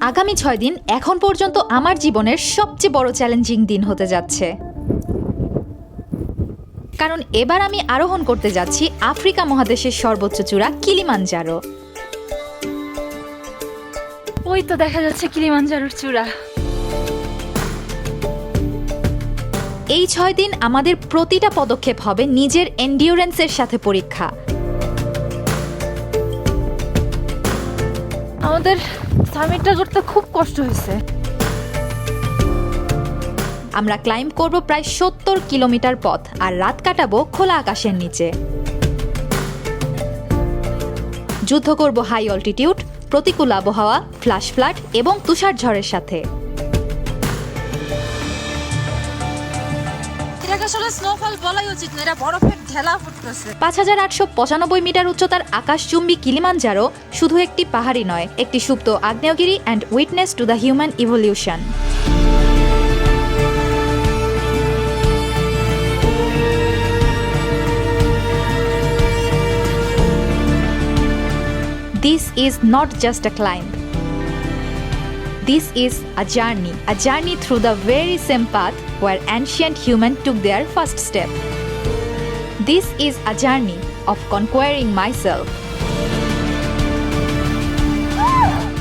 আগামী 6 দিন এখন পর্যন্ত আমার জীবনের সবচেয়ে বড় চ্যালেঞ্জিং দিন হতে যাচ্ছে, কারণ এবার আমি আরোহণ করতে যাচ্ছি আফ্রিকা মহাদেশের সর্বোচ্চ চূড়া কিলিমানজারো। ওই তো দেখা যাচ্ছে কিলিমানজারোর চূড়া। এই 6 দিন আমাদের প্রতিটা পদক্ষেপ হবে নিজের এন্ডিউরেন্সের সাথে পরীক্ষা। আমাদের সামিটটা করতে খুব কষ্ট হয়েছে। আমরা ক্লাইম্ব করব প্রায় 70 কিলোমিটার পথ আর রাত কাটাবো খোলা আকাশের নিচে। যুদ্ধ করব হাই অল্টিটিউড, প্রতিকূল আবহাওয়া, ফ্ল্যাশ ফ্লাড এবং তুষার ঝড়ের সাথে। এটাকে আসলে স্নোফল বলাই উচিত না, এটা বরফের ঢেলা পড়তেছে। 5895 মিটার উচ্চতার আকাশচুম্বী কিলিমানজারো শুধু একটি পাহাড়ি নয়, একটি সুপ্ত আগ্নেয়গিরি and witness to the human evolution. This is not just a climb. This is a journey through the very same path where ancient humans took their first step. This is a journey of conquering myself.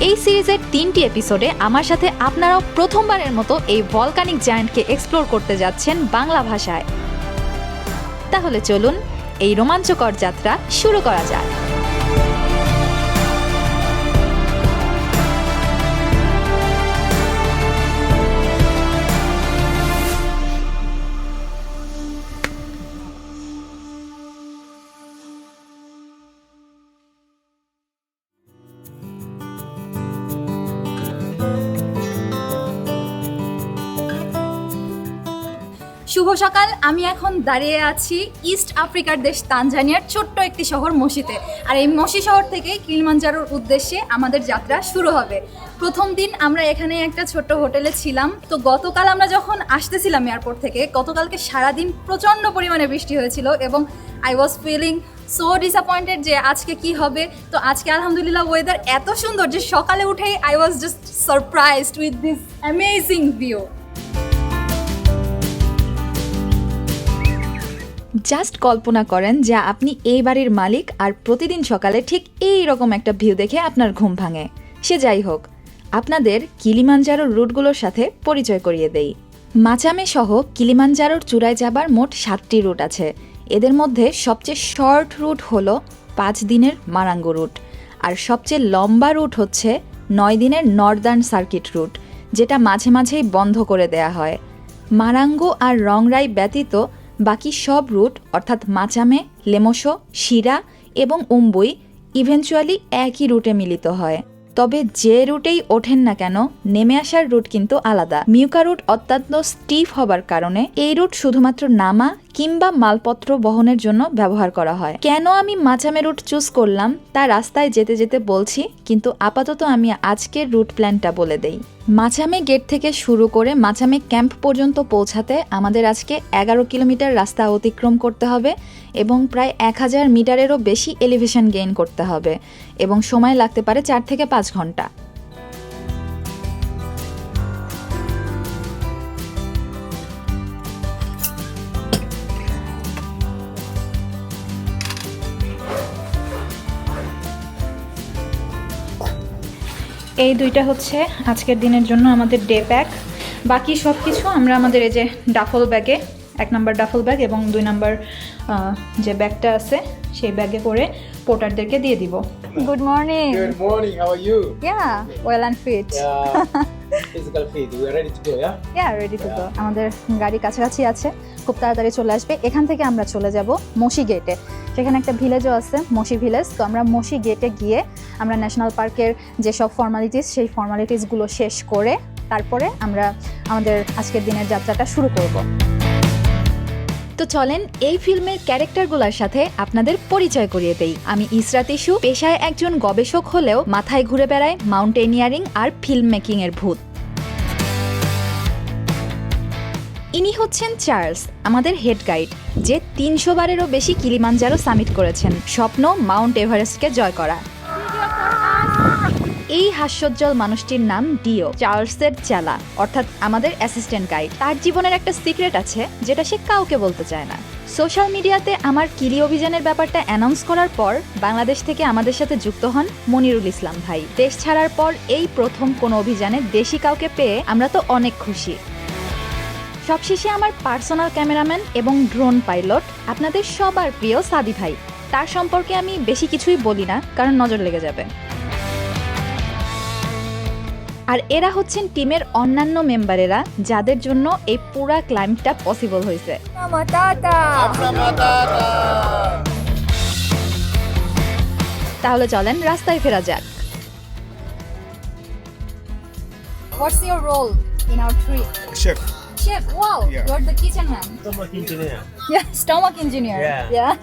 এই সিরিজের 3টি এপিসোডে আমার সাথে আপনারাও প্রথমবারের মতো এই ভলকানিক জায়ান্টকে এক্সপ্লোর করতে যাচ্ছেন বাংলা ভাষায়। তাহলে চলুন এই রোমাঞ্চকর যাত্রা শুরু করা যাক। শুভ সকাল। আমি এখন দাঁড়িয়ে আছি ইস্ট আফ্রিকার দেশ তানজানিয়ার ছোট্ট একটি শহর মশিতে। আর এই মশি শহর থেকে কিলিমানজারোর উদ্দেশ্যে আমাদের যাত্রা শুরু হবে। প্রথম দিন আমরা এখানে একটা ছোট্ট হোটেলে ছিলাম। তো গতকাল আমরা যখন আসতেছিলাম এয়ারপোর্ট থেকে, গতকালকে সারাদিন প্রচণ্ড পরিমাণে বৃষ্টি হয়েছিল এবং I was feeling so disappointed যে আজকে কি হবে। তো আজকে আলহামদুলিল্লাহ ওয়েদার এত সুন্দর যে সকালে উঠেই I was just surprised with this amazing view. Just কল্পনা করেন যে আপনি এই বাড়ির মালিক আর প্রতিদিন সকালে ঠিক এই রকম একটা ভিউ দেখে আপনার ঘুম ভাঙে। সে যাই হোক, আপনাদের কিলিমানজারোর রুটগুলোর সাথে পরিচয় করিয়ে দেই। মাচামে সহ কিলিমানজারোর চূড়ায় যাবার মোট 7টি রুট আছে। এদের মধ্যে সবচেয়ে শর্ট রুট হলো 5 দিনের মারাঙ্গো রুট, আর সবচেয়ে লম্বা রুট হচ্ছে 9 দিনের নর্দার্ন সার্কিট রুট, যেটা মাঝে মাঝেই বন্ধ করে দেয়া হয়। মারাঙ্গো আর রংরাই ব্যতীত বাকি সব রুট অর্থাৎ মাচামে, লেমোসো, শিরা এবং উম্বুই ইভেনচুয়ালি একই রুটে মিলিত হয়। তবে যে রুটেই ওঠেন না কেন, নেমে আসার রুট কিন্তু আলাদা। মিউকা রুট অত্যন্ত স্টিফ হবার কারণে এই রুট শুধুমাত্র নামা কিংবা মালপত্র বহনের জন্য ব্যবহার করা হয়। কেন আমি মাচামে রুট চুজ করলাম তা রাস্তায় যেতে যেতে বলছি, কিন্তু আপাতত আমি আজকের রুট প্ল্যানটা বলে দেই। মাচামে গেট থেকে শুরু করে মাচামে ক্যাম্প পর্যন্ত পৌঁছাতে আমাদের আজকে 11 কিলোমিটার রাস্তা অতিক্রম করতে হবে এবং প্রায় 1000 মিটারেরও বেশি এলিভেশন গেইন করতে হবে এবং সময় লাগতে পারে 4 থেকে 5 ঘন্টা। এই দুইটা হচ্ছে আজকের দিনের জন্য আমাদের ডে প্যাক। বাকি সব কিছু আমরা আমাদের এই যে ডাফল ব্যাগে, 1 নম্বর ডাফল ব্যাগ এবং 2 নম্বর যে ব্যাগটা আছে সেই ব্যাগে করে পোর্টারদেরকে দিয়ে দিব। Good morning. Good morning. How are you? Yeah, well and fit. Physical fit. We are ready to go, yeah? Yeah, ready to go. আমাদের গাড়ি কাছাকাছি আছে, খুব তাড়াতাড়ি চলে আসবে। এখান থেকে আমরা চলে যাব মশি গেটে। সেখানে একটা ভিলেজও আছে, মশি ভিলেজ। তো আমরা মশি গেটে গিয়ে আমরা ন্যাশনাল পার্কের যেসব ফর্মালিটিস, সেই ফর্মালিটিসগুলো শেষ করে তারপরে আমরা আমাদের আজকের দিনের যাত্রাটা শুরু করব। তো চলেন এই ফিল্মের ক্যারেক্টারগুলোর সাথে আপনাদের পরিচয় করিয়ে দেই। আমি ইসরাত ইসু, পেশায় একজন গবেষক হলেও মাথায় ঘুরে বেড়ায় মাউন্টেনিয়ারিং আর ফিল্ম মেকিং এর ভূত। ইনি হচ্ছেন চার্লস, আমাদের হেড গাইড, যে 300 বারেরও বেশি কিলিমানজারো সামিট করেছেন, স্বপ্ন মাউন্ট এভারেস্টকে জয় করা। এই হাস্যোজ্জ্বল মানুষটির নাম ডিও, চার্লসের চেলা, অর্থাৎ আমাদের অ্যাসিস্ট্যান্ট গাইড। তার জীবনের একটা সিক্রেট আছে যেটা সে কাউকে বলতে চায় না। সোশ্যাল মিডিয়াতে আমার কিলি অভিযানের ব্যাপারটা অ্যানাউন্স করার পর বাংলাদেশ থেকে আমাদের সাথে যুক্ত হন মনিরুল ইসলাম ভাই। দেশ ছাড়ার পর এই প্রথম কোনো অভিযানে দেশি কাউকে পেয়ে আমরা তো অনেক খুশি। সবশেষে আমার পার্সোনাল ক্যামেরাম্যান এবং ড্রোন পাইলট আপনাদের সবার প্রিয় সাদি ভাই। তার সম্পর্কে আমি বেশি কিছুই বলি না, কারণ নজর লেগে যাবে। আর এরা হচ্ছেন টিমের অন্যান্য মেম্বারেরা, যাদের জন্য এই পুরা ক্লাইম্বটা পসিবল হয়েছে। তাহলে চলেন রাস্তায় ফেরা যাক। What's your role in our trip? Chef. Chef, wow, Yeah. you're the kitchen man. Stomach engineer. Yeah, stomach engineer. Yeah.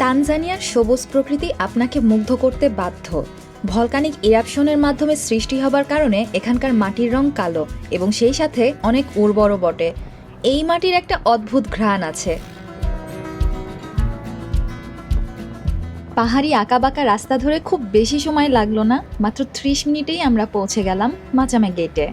তানজানিয়ার সবুজ প্রকৃতি আপনাকে মুগ্ধ করতে বাধ্য। ভলকানিক ইরাপশনের মাধ্যমে সৃষ্টি হবার কারণে এখানকার মাটির রং কালো এবং সেই সাথে অনেক উর্বরও বটে। এই মাটির একটা অদ্ভুত ঘ্রাণ আছে। পাহাড়ি আঁকাবাঁকা রাস্তা ধরে খুব বেশি সময় লাগলো না, মাত্র 30 মিনিটেই আমরা পৌঁছে গেলাম মাচামে গেটে।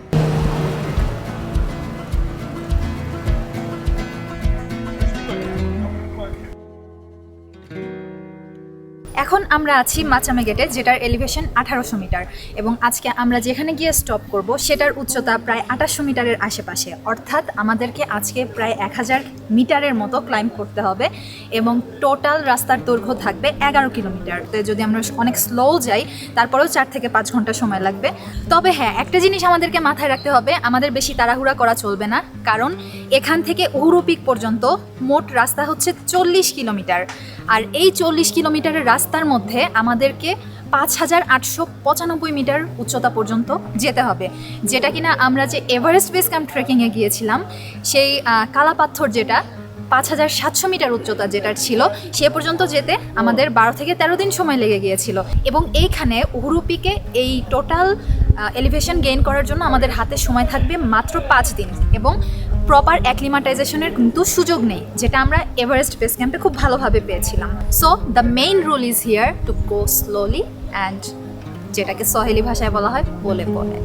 এখন আমরা আছি মাচামে গেটে, যেটার এলিভেশন 1800 মিটার, এবং আজকে আমরা যেখানে গিয়ে স্টপ করব সেটার উচ্চতা প্রায় 2800 মিটারের আশেপাশে। অর্থাৎ আমাদেরকে আজকে প্রায় 1000 মিটারের মতো ক্লাইম্ব করতে হবে এবং টোটাল রাস্তার দৈর্ঘ্য থাকবে 11 কিলোমিটার। তো যদি আমরা অনেক স্লো যাই তারপরেও 4 থেকে 5 ঘন্টা সময় লাগবে। তবে হ্যাঁ, একটা জিনিস আমাদেরকে মাথায় রাখতে হবে, আমাদের বেশি তাড়াহুড়া করা চলবে না, কারণ এখান থেকে উহুরু পিক পর্যন্ত মোট রাস্তা হচ্ছে 40 কিলোমিটার। আর এই 40 কিলোমিটারের রাস্তার মধ্যে আমাদেরকে 5895 মিটার উচ্চতা পর্যন্ত যেতে হবে, যেটা কিনা আমরা যে এভারেস্ট বেস ক্যাম্প ট্রেকিংয়ে গিয়েছিলাম সেই কালা পাথর, যেটা 5700 মিটার উচ্চতা যেটার ছিল, সে পর্যন্ত যেতে আমাদের 12 থেকে 13 দিন সময় লেগে গিয়েছিল। এবং এইখানে উহুরু পিকে এই টোটাল এলিভেশন গেইন করার জন্য আমাদের হাতে সময় থাকবে মাত্র 5 দিন, এবং প্রপার অ্যাক্লিমাটাইজেশনের কিন্তু সুযোগ নেই, যেটা আমরা এভারেস্ট বেস ক্যাম্পে খুব ভালোভাবে পেয়েছিলাম। So the main rule is here to go slowly and, যেটাকে সোহেলি ভাষায় বলা হয় বলে বলে।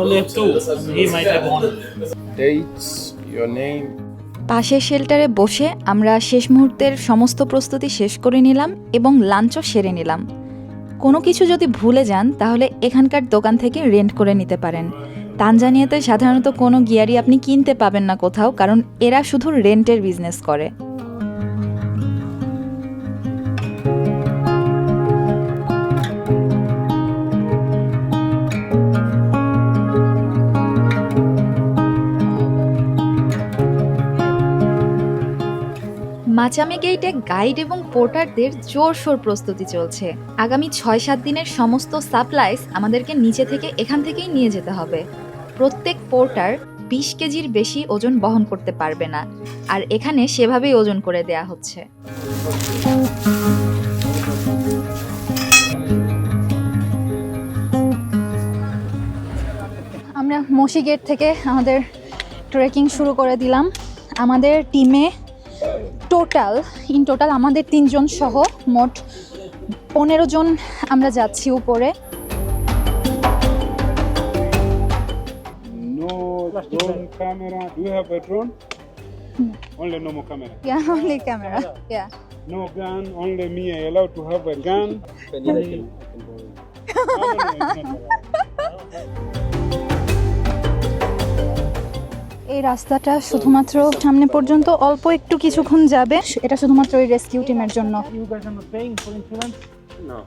Only have two. He might have one. Dates, your name. পাশের শেল্টারে বসে আমরা শেষ মুহূর্তের সমস্ত প্রস্তুতি শেষ করে নিলাম এবং লাঞ্চও সেরে নিলাম। কোনো কিছু যদি ভুলে যান তাহলে এখানকার দোকান থেকে রেন্ট করে নিতে পারেন। তানজানিয়াতে সাধারণত কোনো গিয়ারই আপনি কিনতে পাবেন না কোথাও, কারণ এরা শুধু রেন্টের বিজনেস করে। মাচামে গেইটে গাইড এবং পোর্টারদের জোরশোর প্রস্তুতি চলছে। আগামী 6-7 দিনের সমস্ত সাপ্লাইস আমাদেরকে নিচে থেকে এখান থেকেই নিয়ে যেতে হবে। প্রত্যেক পোর্টার 20 কেজির বেশি ওজন বহন করতে পারবে না, আর এখানে সেভাবেই ওজন করে দেয়া হচ্ছে। আমরা মসি গেট থেকে আমাদের ট্রেকিং শুরু করে দিলাম। আমাদের টিমে ইন টোটাল আমাদের 3 জন সহ মোট 15 জন আমরা যাচ্ছি উপরে। No drone camera. Do you have a drone? Only normal camera. Yeah, only camera. Yeah. No gun. Only me. I allowed to have a gun. Can you like it? এই রাস্তাটা শুধুমাত্র সামনে পর্যন্ত অল্প একটু কিছুক্ষণ যাবে, এটা শুধুমাত্র ওই রেস্কিউ টিমের জন্য। You guys are not paying for insurance? No.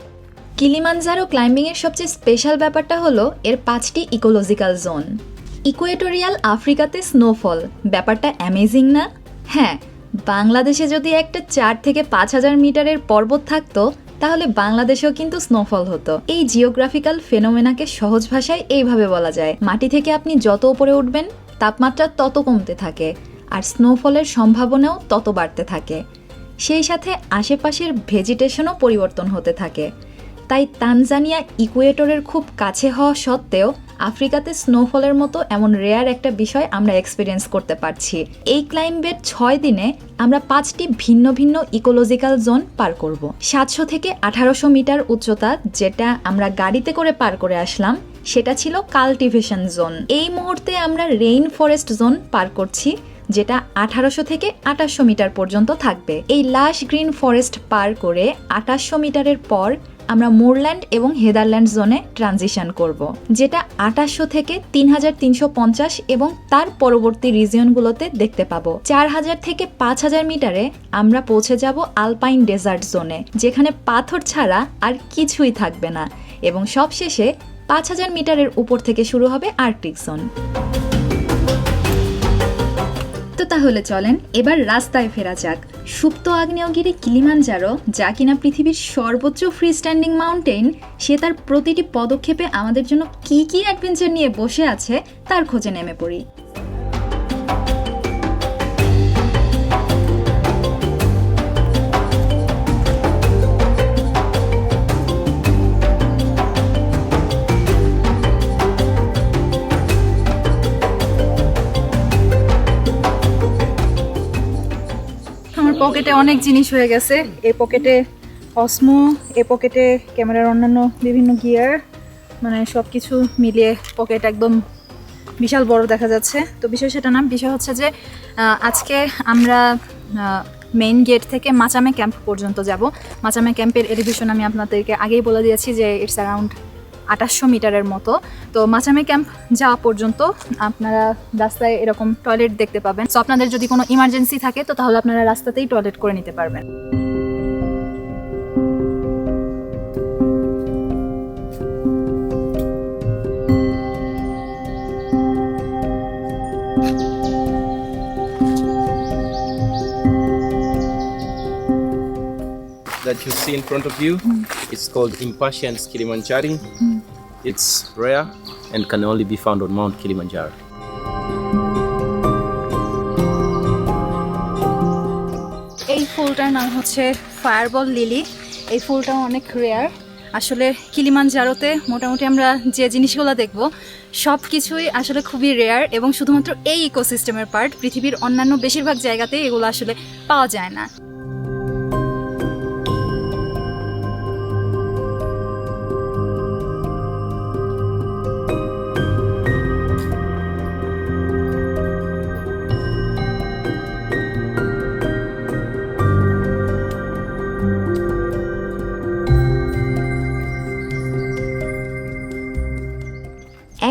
Kilimanjaro ক্লাইম্বিংয়ের সবচেয়ে স্পেশাল ব্যাপারটা হলো এর 5টি ইকোলজিক্যাল জোন। ইকুয়েটোরিয়াল আফ্রিকাতে স্নোফল, ব্যাপারটা অ্যামেজিং না? হ্যাঁ, বাংলাদেশে যদি একটা 4 থেকে 5,000 মিটারের পর্বত থাকতো তাহলে বাংলাদেশেও কিন্তু স্নোফল হতো। এই জিওগ্রাফিক্যাল ফেনোমেনাকে সহজ ভাষায় এইভাবে বলা যায়, মাটি থেকে আপনি যত উপরে উঠবেন তাপমাত্রা তত কমতে থাকে আর স্নোফলের সম্ভাবনাও তত বাড়তে থাকে। সেই সাথে আশেপাশের ভেজিটেশনও পরিবর্তন হতে থাকে। তাই তানজানিয়া ইকুয়েটরের খুব কাছে হওয়া সত্ত্বেও আফ্রিকাতে স্নোফলের মতো এমন রেয়ার একটা বিষয় আমরা এক্সপিরিয়েন্স করতে পারছি। এই ক্লাইম্বের 6 দিনে আমরা 5টি ভিন্ন ভিন্ন ইকোলজিক্যাল জোন পার করব। 700 থেকে 1800 মিটার উচ্চতা যেটা আমরা গাড়িতে করে পার করে আসলাম সেটা ছিল কাল্টিভেশন জোন। এই মুহূর্তে আমরা রেইন ফরেস্ট জোন পার করছি যেটা 1800 থেকে 2800 মিটার পর্যন্ত থাকবে। এই লাশ গ্রিন ফরেস্ট পার করে 2800 মিটারের পর আমরা মোরল্যান্ড এবং হেদারল্যান্ড জোনে ট্রানজিশন করব, যেটা 2800 থেকে 3350 এবং তার পরবর্তী রিজিয়নগুলোতে দেখতে পাবো। 4000 থেকে 5000 মিটারে আমরা পৌঁছে যাব আলপাইন ডেজার্ট জোনে, যেখানে পাথর ছাড়া আর কিছুই থাকবে না, এবং সবশেষে 5000 মিটারের উপর থেকে শুরু হবে আর্কটিক জোন। তো তাহলে চলেন এবার রাস্তায় ফেরা যাক। সুপ্ত আগ্নেয়গিরি কিলিমানজারো, যা কিনা পৃথিবীর সর্বোচ্চ ফ্রি স্ট্যান্ডিং মাউন্টেন, সে তার প্রতিটি পদক্ষেপে আমাদের জন্য কি কি অ্যাডভেঞ্চার নিয়ে বসে আছে তার খোঁজে নেমে পড়ি। পকেটে অনেক জিনিস হয়ে গেছে। এই পকেটে অসমো, এই পকেটে ক্যামেরার অন্যান্য বিভিন্ন গিয়ার, মানে সব কিছু মিলিয়ে পকেট একদম বিশাল বড় দেখা যাচ্ছে। তো বিষয় সেটা না, বিষয় হচ্ছে যে আজকে আমরা মেইন গেট থেকে মাচামে ক্যাম্প পর্যন্ত যাব। মাচামে ক্যাম্পের এলিভেশন আমি আপনাদেরকে আগেই বলে দিয়েছি যে ইটস অ্যারাউন্ড 2800 মিটারের মতো। তো মাচামে ক্যাম্প যাওয়া পর্যন্ত আপনারা রাস্তায় এরকম টয়লেট দেখতে পাবেন। সো আপনাদের যদি কোনো ইমার্জেন্সি থাকে তো তাহলে আপনারা রাস্তাতেই টয়লেট করে নিতে পারবেন। That you see in front of you, it's called Impatiens Kilimanjaro. It's rare and can only be found on Mount Kilimanjaro. এই ফুলটার নাম হচ্ছে ফায়ারবল লিলি। এই ফুলটাও অনেক রেয়ার। আসলে কিলিমানজারোতে মোটামুটি আমরা যে জিনিসগুলো দেখব সব কিছুই আসলে খুবই রেয়ার এবং শুধুমাত্র এই ইকোসিস্টেমের পার্ট। পৃথিবীর অন্যান্য বেশিরভাগ জায়গাতেই এগুলো আসলে পাওয়া যায় না।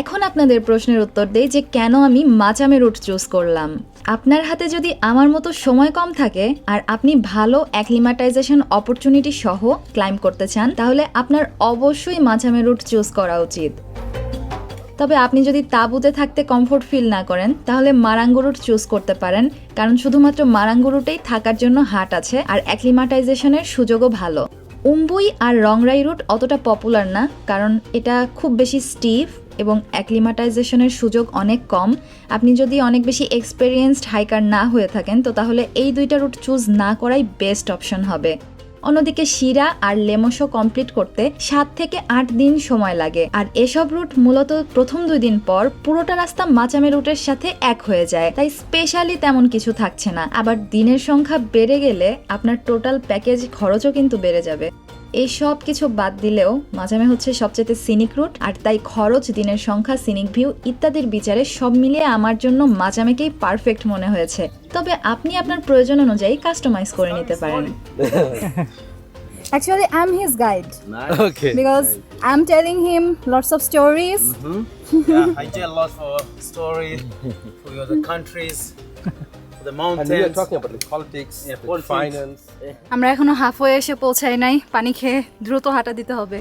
এখন আপনাদের প্রশ্নের উত্তর দেই যে কেন আমি মাচামে রুট চুজ করলাম। আপনার হাতে যদি আমার মতো সময় কম থাকে আর আপনি ভালো অ্যাক্লিমাটাইজেশন অপরচুনিটি সহ ক্লাইম্ব করতে চান তাহলে আপনার অবশ্যই মাচামে রুট চুজ করা উচিত। তবে আপনি যদি তাঁবুতে থাকতে কমফোর্ট ফিল না করেন তাহলে মারাঙ্গো রুট চুজ করতে পারেন, কারণ শুধুমাত্র মারাঙ্গো রুটেই থাকার জন্য হাট আছে আর অ্যাক্লিমাটাইজেশনের সুযোগও ভালো। উম্বুই আর রংরাই রুট অতটা পপুলার না, কারণ এটা খুব বেশি স্টিফ এবং অ্যাক্লিমাটাইজেশনের সুযোগ অনেক কম। আপনি যদি অনেক বেশি এক্সপেরিয়েন্সড হাইকার না হয়ে থাকেন তো তাহলে এই দুইটা রুট চুজ না করাই বেস্ট অপশন হবে। অন্যদিকে শিরা আর লেমসও কমপ্লিট করতে 7 থেকে 8 দিন সময় লাগে, আর এসব রুট মূলত প্রথম 2 দিন পর পুরোটা রাস্তা মাচামে রুটের সাথে এক হয়ে যায়, তাই স্পেশালি তেমন কিছু থাকছে না। আবার দিনের সংখ্যা বেড়ে গেলে আপনার টোটাল প্যাকেজ খরচও কিন্তু বেড়ে যাবে। এই সব কিছু বাদ দিলেও মাচামে হচ্ছে সবচেয়ে সিনিক রুট, আর তাই খরচ, দিনের সংখ্যা, সিনিক ভিউ ইত্যাদির বিচারে সব মিলিয়ে আমার জন্য মাচামেকেই পারফেক্ট মনে হয়েছে। তবে আপনি আপনার প্রয়োজন অনুযায়ী কাস্টমাইজ করে নিতে পারেন। Actually, I'm his guide Okay. because I'm telling him lots of stories. Yeah, I tell a lot for story, for the countries, for the mountains. And we are talking about the politics, Yeah, the politics. finance. আমরা এখনো halfway এসে পৌঁছাই নাই, পানি খেয়ে দ্রুত হাঁটা দিতে হবে।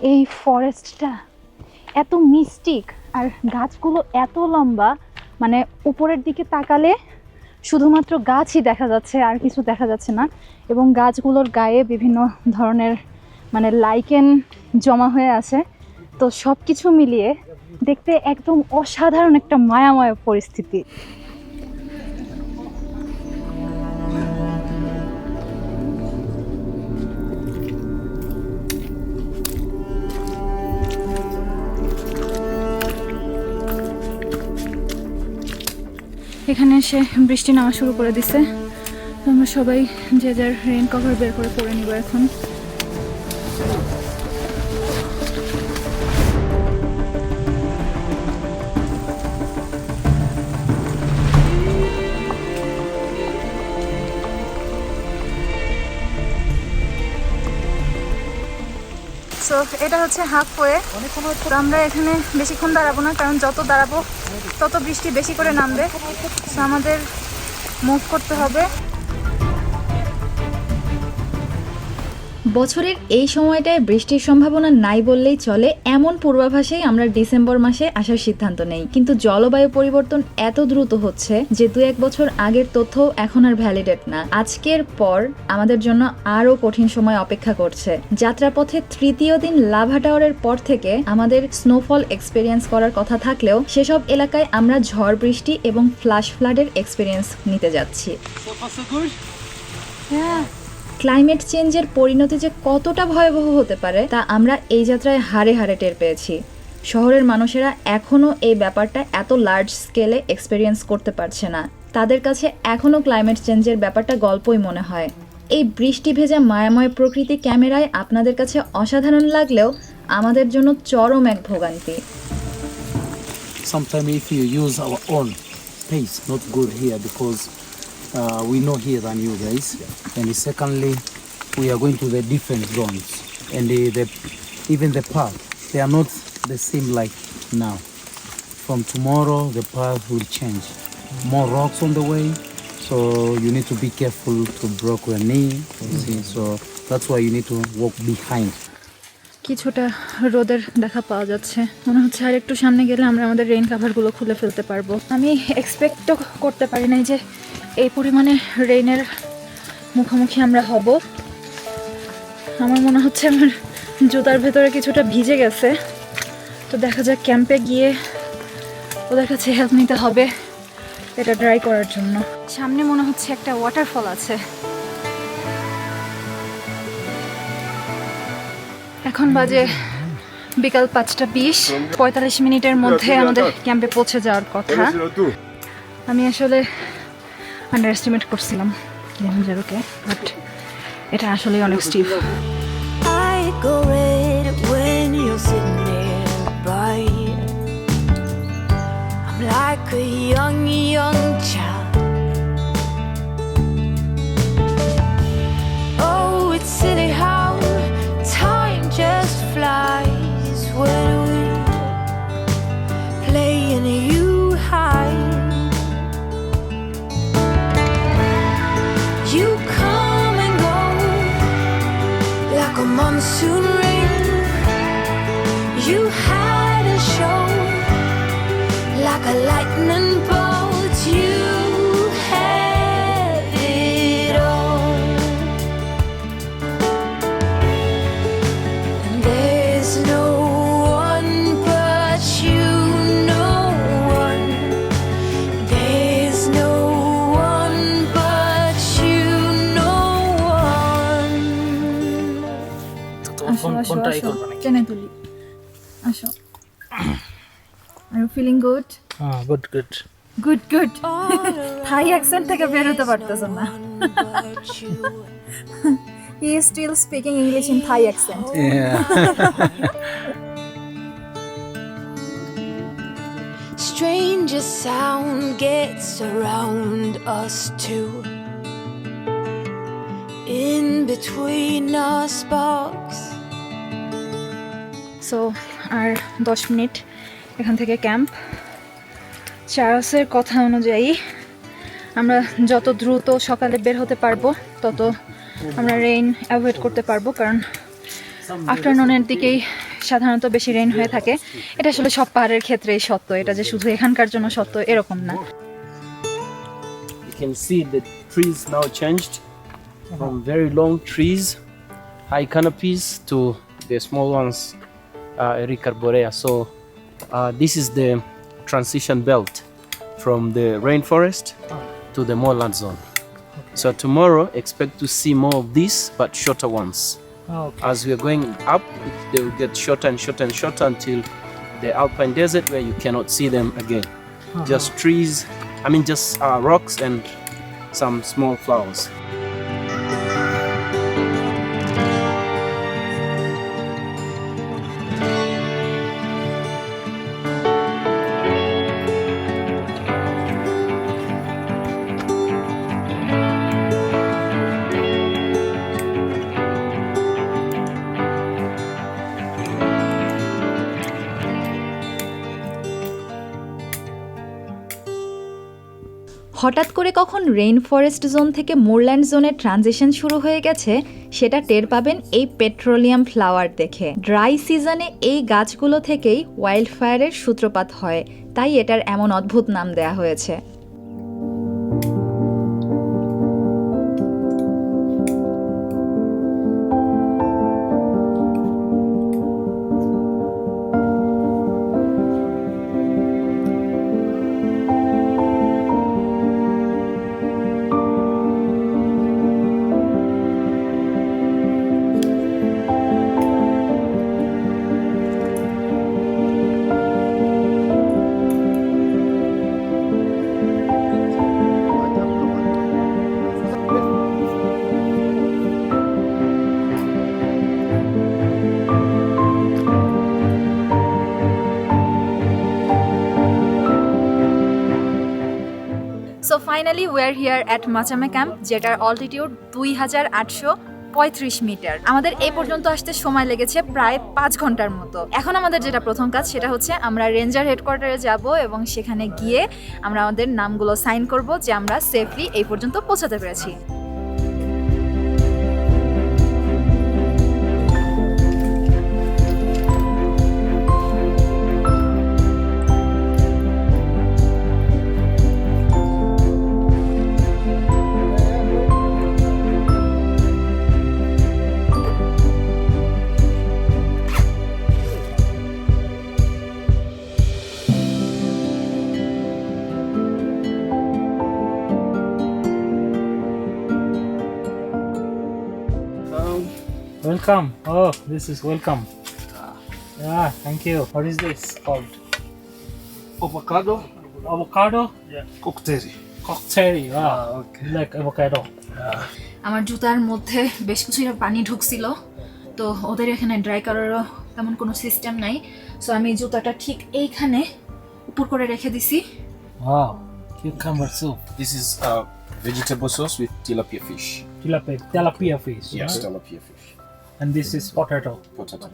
এই ফরেস্টটা এত মিস্টিক, আর গাছগুলো এত লম্বা, মানে উপরের দিকে তাকালে শুধুমাত্র গাছই দেখা যাচ্ছে, আর কিছু দেখা যাচ্ছে না। এবং গাছগুলোর গায়ে বিভিন্ন ধরনের মানে লাইকেন জমা হয়ে আছে। তো সব কিছু মিলিয়ে দেখতে একদম অসাধারণ একটা মায়াময় পরিস্থিতি। এখানে এসে বৃষ্টি নামা শুরু করে দিছে। আমরা সবাই যে যার রেইন কভার বের করে পরে নিব এখন। সো এটা হচ্ছে হাফওয়ে। তো আমরা এখানে বেশিক্ষণ দাঁড়াবো না, কারণ যত দাঁড়াবো তত বৃষ্টি বেশি করে নামবে। সো আমাদের মুভ করতে হবে। বছরের এই সময়টায় বৃষ্টির সম্ভাবনা নাই বললেই চলে, এমন পূর্বাভাসেই আমরা ডিসেম্বর মাসে আসার সিদ্ধান্ত নেই। কিন্তু জলবায়ু পরিবর্তন এত দ্রুত হচ্ছে যে 2-1 বছর আগের তথ্য এখন আর ভ্যালিডেট না। আজকের পর আমাদের জন্য আরও কঠিন সময় অপেক্ষা করছে। যাত্রাপথে তৃতীয় দিন লাভা টাওয়ারের পর থেকে আমাদের স্নোফল এক্সপেরিয়েন্স করার কথা থাকলেও সেসব এলাকায় আমরা ঝড় বৃষ্টি এবং ফ্ল্যাশ ফ্লাডের এক্সপেরিয়েন্স নিতে যাচ্ছি। ক্লাইমেট চেঞ্জের পরিণতি যে কতটা ভয়াবহ হতে পারে তা আমরা এই যাত্রায় হাড়ে হাড়ে টের পেয়েছি। শহরের মানুষেরা এখনও এই ব্যাপারটা এত লার্জ স্কেলে এক্সপেরিয়েন্স করতে পারছে না। তাদের কাছে এখনও ক্লাইমেট চেঞ্জের ব্যাপারটা গল্পই মনে হয়। এই বৃষ্টি ভেজা মায়াময় প্রকৃতি ক্যামেরায় আপনাদের কাছে অসাধারণ লাগলেও আমাদের জন্য চরম এক ভোগান্তি। Sometimes if you use our own pace, not good here because we know here than you guys. And secondly, we are going to the different zones, and even the path, they are not the same like now. From tomorrow, the path will change. More rocks on the way, so you need to be careful to break your knee. You see, so that's why you need to walk behind. কিছুটা রোদের দেখা পাওয়া যাচ্ছে, মনে হচ্ছে আর একটু সামনে গেলে আমরা আমাদের রেইন কাভারগুলো খুলে ফেলতে পারবো। আমি এক্সপেক্টও করতে পারি নাই যে এই পরিমাণে রেইনের মুখোমুখি আমরা হব। আমার মনে হচ্ছে আমার জুতার ভেতরে কিছুটা ভিজে গেছে। তো দেখা যাক, ক্যাম্পে গিয়ে ওদের কাছে হেল্প নিতে হবে এটা ড্রাই করার জন্য। সামনে মনে হচ্ছে একটা ওয়াটারফল আছে। এখন বাজে বিকাল 5:20, 45 মিনিটের মধ্যে আমাদের ক্যাম্পে পৌঁছে যাওয়ার কথা। আমি আসলে আন্ডার এস্টিমেট করছিলাম কিলিমাঞ্জারোকে, বাট এটা আসলে অনেক Steve. I go red when you're sitting nearby. I'm like a young child. Oh, it's silly how time just flies when we play and you hide. You come and go like a monsoon rain. You hide and show like a lightning bolt. You have it all, and there's no one but you. No one. There's no one but you. No one. আসো আসো আসো, টেনে তুলি, আসো। Are you feeling good? Good, good. Good good. Thai accent থেকে বের হতে পারতেছ না। But you. He is still speaking English in Thai accent. Stranger sound gets around us too. In between our sparks. So আর 10 minute এখান থেকে camp. চার্লসের কথা অনুযায়ী আমরা যত দ্রুত সকালে বের হতে পারবো তত আমরা রেইন অ্যাভয়েড করতে পারবো, কারণ আফটারনুনের দিকেই সাধারণত বেশি রেইন হয়ে থাকে। এটা আসলে সব পাহাড়ের ক্ষেত্রেই সত্য, এটা যে শুধু এখানকার জন্য সত্য এরকম না। You can see the trees now changed from very long trees, high canopies, to the small ones, Erica arborea. So this is the transition belt from the rainforest to the moorland zone. So tomorrow expect to see more of these but shorter ones. Okay. As we are going up, they will get shorter and shorter and shorter until the alpine desert where you cannot see them again. Just trees, just rocks and some small flowers. হঠাৎ করে কখন rain forest zone থেকে মোরল্যান্ড জোনের transition শুরু হয়ে গেছে সেটা টের পাবেন এই পেট্রোলিয়াম ফ্লাওয়ার দেখে। ড্রাই সিজনে এই গাছগুলো থেকেই ওয়াইল্ড ফায়ারের সূত্রপাত হয়, তাই এটার এমন অদ্ভুত নাম দেয়া হয়েছে। So finally we are here at Machame camp, যেটার অল্টিটিউড 2835 মিটার। আমাদের এই পর্যন্ত আসতে সময় লেগেছে প্রায় 5 ঘন্টার মতো। এখন আমাদের যেটা প্রথম কাজ সেটা হচ্ছে আমরা রেঞ্জার হেডকোয়ার্টারে যাব এবং সেখানে গিয়ে আমরা আমাদের নামগুলো সাইন করব যে আমরা সেফলি এই পর্যন্ত পৌঁছাতে পেরেছি। Welcome. Oh, this is welcome. Yeah, thank you. What is this called? Avocado Avocado? cocktail. Cocktail. Ah, okay. like avocado. আমার জুতার মধ্যে বেশ কিছুটা পানি ঢুকছিল, তো ওদের এখানে ড্রাই করারও তেমন কোনো সিস্টেম নাই। সো আমি জুতাটা ঠিক এইখানে উপর করে রেখে দিছি। Wow, cucumber soup. This is vegetable sauce with tilapia fish. Tilapia fish. Yes, huh? tilapia fish. And this is potato. Potato.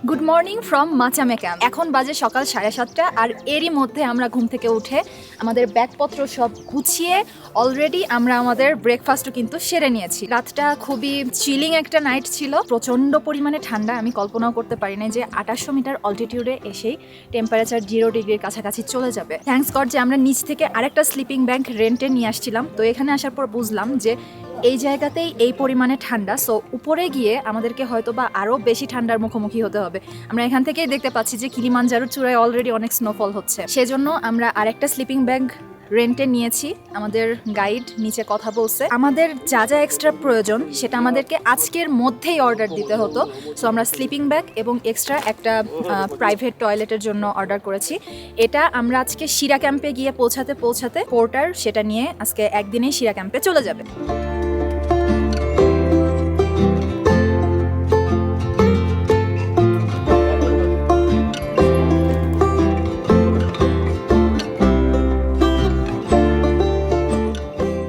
Good morning from Machame camp. এখন বাজে সকাল 7:30 আর এরই মধ্যে আমরা ঘুম থেকে উঠে আমাদের ব্যাগপত্র সব গুছিয়ে অলরেডি আমরা আমাদের ব্রেকফাস্টও কিন্তু সেরে নিয়েছি। রাতটা খুবই চিলিং একটা নাইট ছিল, প্রচণ্ড পরিমাণে ঠান্ডা। আমি কল্পনাও করতে পারি না যে 2800 মিটার অল্টিটিউডে এসেই টেম্পারেচার 0 ডিগ্রির কাছাকাছি চলে যাবে। থ্যাঙ্কস গড যে আমরা নিচ থেকে আরেকটা স্লিপিং ব্যাগ রেন্টে নিয়ে আসছিলাম। তো এখানে আসার পর বুঝলাম যে এই জায়গাতেই এই পরিমাণে ঠান্ডা, সো উপরে গিয়ে আমাদেরকে হয়তো বা আরও বেশি ঠান্ডার মুখোমুখি হতে হবে। আমরা এখান থেকেই দেখতে পাচ্ছি যে কিলিমানজারোর চূড়ায় অলরেডি অনেক স্নোফল হচ্ছে, সেজন্য আমরা আরেকটা স্লিপিং ব্যাগ রেন্টে নিয়েছি, আমাদের গাইড নিচে কথা বলছে। আমাদের যা যা এক্সট্রা প্রয়োজন সেটা আমাদেরকে আজকের মধ্যেই অর্ডার দিতে হতো। সো আমরা স্লিপিং ব্যাগ এবং এক্সট্রা একটা প্রাইভেট টয়লেটের জন্য অর্ডার করেছি। এটা আমরা আজকে শিরা ক্যাম্পে গিয়ে পৌঁছাতে পোর্টার সেটা নিয়ে আজকে একদিনেই শিরা ক্যাম্পে চলে যাবে।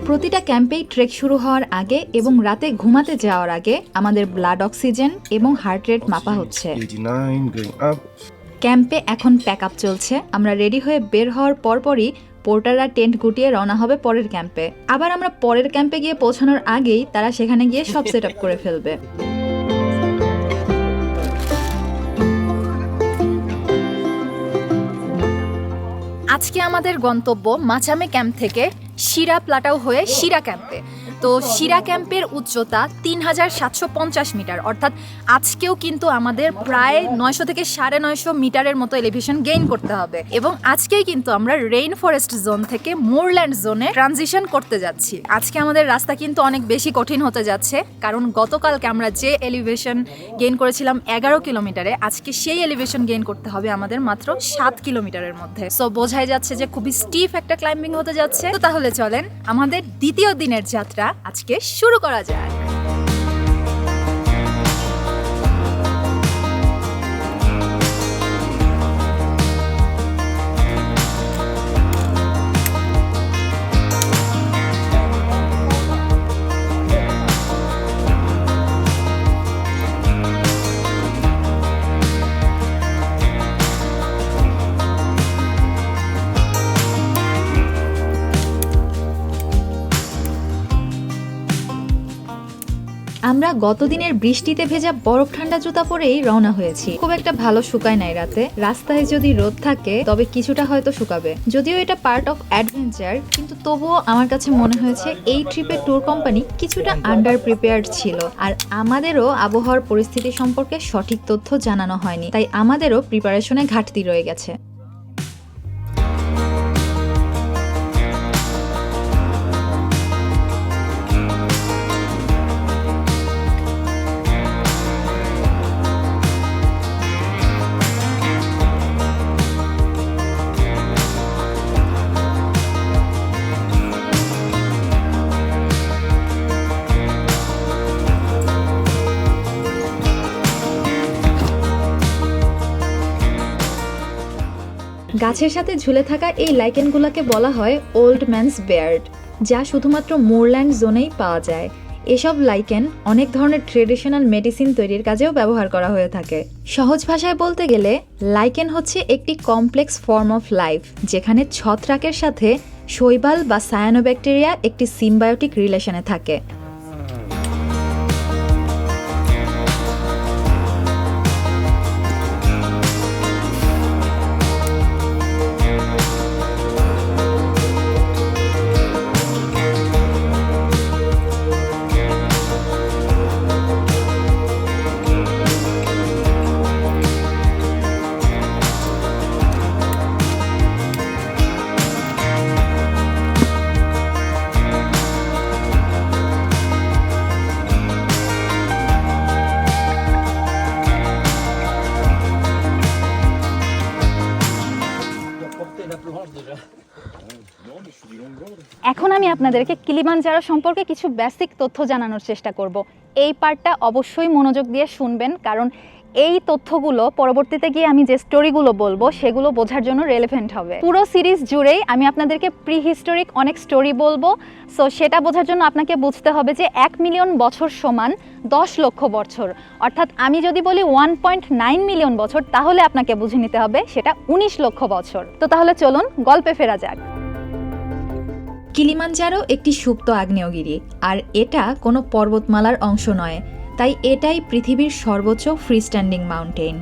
প্রতিটা ক্যাম্পেই ট্রেক শুরু হওয়ার আগে এবং রাতে ঘুমাতে যাওয়ার আগে আমাদের ব্লাড অক্সিজেন এবং হার্ট রেট মাপা হচ্ছে। 89 going up. ক্যাম্পে এখন প্যাক আপ চলছে। আমরা রেডি হয়ে বের হওয়ার পরপরই পোর্টাররা টেন্ট গুটিয়ে রওনা হবে পরের ক্যাম্পে। আবার আমরা পরের ক্যাম্পে গিয়ে পৌঁছানোর আগেই তারা সেখানে গিয়ে সব সেট আপ করে ফেলবে। আজকে আমাদের গন্তব্য মাচামে ক্যাম্প থেকে শিরা প্লাটাও হয়ে শিরা ক্যাম্পে। তো শিরা ক্যাম্পের উচ্চতা 3750 মিটার, অর্থাৎ আজকেও কিন্তু আমাদের প্রায় 900 থেকে 950 মিটারের মতো এলিভেশন গেইন করতে হবে। এবং আজকেই কিন্তু আমরা রেইন ফরেস্ট জোন থেকে মোরল্যান্ড জোনে ট্রানজিশন করতে যাচ্ছি। আজকে আমাদের রাস্তা কিন্তু অনেক বেশি কঠিন হতে যাচ্ছে, কারণ গতকালকে আমরা যে এলিভেশন গেইন করেছিলাম 11 কিলোমিটারে, আজকে সেই এলিভেশন গেইন করতে হবে আমাদের মাত্র 7 কিলোমিটারের মধ্যে। সো বোঝাই যাচ্ছে যে খুবই স্টিফ একটা ক্লাইম্বিং হতে যাচ্ছে। তো তাহলে চলেন আমাদের দ্বিতীয় দিনের যাত্রা আজকে শুরু করা যাক। আমরা গতদিনের বৃষ্টিতে ভেজা বরফ ঠান্ডা জুতা পরেই রওনা হয়েছি। খুব একটা ভালো শুকায় নাই রাতে। রাস্তায় যদি রোদ থাকে তবে কিছুটা হয়তো শুকাবে। যদিও এটা পার্ট অফ অ্যাডভেঞ্চার, কিন্তু তবুও আমার কাছে মনে হয়েছে এই ট্রিপের ট্যুর কোম্পানি কিছুটা আন্ডার প্রিপেয়ার্ড ছিল, আর আমাদেরও আবহাওয়ার পরিস্থিতি সম্পর্কে সঠিক তথ্য জানানো হয়নি, তাই আমাদেরও প্রিপারেশনে ঘাটতি রয়ে গেছে। গাছের সাথে ঝুলে থাকা এই লাইকেনগুলোকে বলা হয় ওল্ড ম্যানস বেয়ার্ড, যা শুধুমাত্র মোরল্যান্ড জোনেই পাওয়া যায়। এসব লাইকেন অনেক ধরনের ট্রেডিশনাল মেডিসিন তৈরির কাজেও ব্যবহার করা হয়ে থাকে। সহজ ভাষায় বলতে গেলে লাইকেন হচ্ছে একটি কমপ্লেক্স ফর্ম অফ লাইফ, যেখানে ছত্রাকের সাথে শৈবাল বা সায়ানোব্যাকটেরিয়া একটি সিম্বায়োটিক রিলেশনে থাকে। এখন আমি আপনাদেরকে কিলিমানজারো সম্পর্কে কিছু বেসিক তথ্য জানানোর চেষ্টা করব। এই পার্টটা অবশ্যই মনোযোগ দিয়ে শুনবেন, কারণ এই তথ্যগুলো পরবর্তীতে গিয়ে আমি যে স্টোরিগুলো বলবো সেগুলো বোঝার জন্য রেলেভেন্ট হবে। পুরো সিরিজ জুড়েই আমি আপনাদেরকে প্রি হিস্টোরিক অনেক স্টোরি বলবো। সো সেটা বোঝার জন্য আপনাকে বুঝতে হবে যে 1 মিলিয়ন বছর সমান 10 লক্ষ বছর, অর্থাৎ আমি যদি বলি 1.9 মিলিয়ন বছর, তাহলে আপনাকে বুঝে নিতে হবে সেটা 19 লক্ষ বছর। তো তাহলে চলুন গল্পে ফেরা যাক। কিলিমানজারো একটি সুপ্ত আগ্নেয়গিরি, আর এটা কোনো পর্বতমালার অংশ নয়, তাই এটাই পৃথিবীর সর্বোচ্চ ফ্রিস্ট্যান্ডিং মাউন্টেন।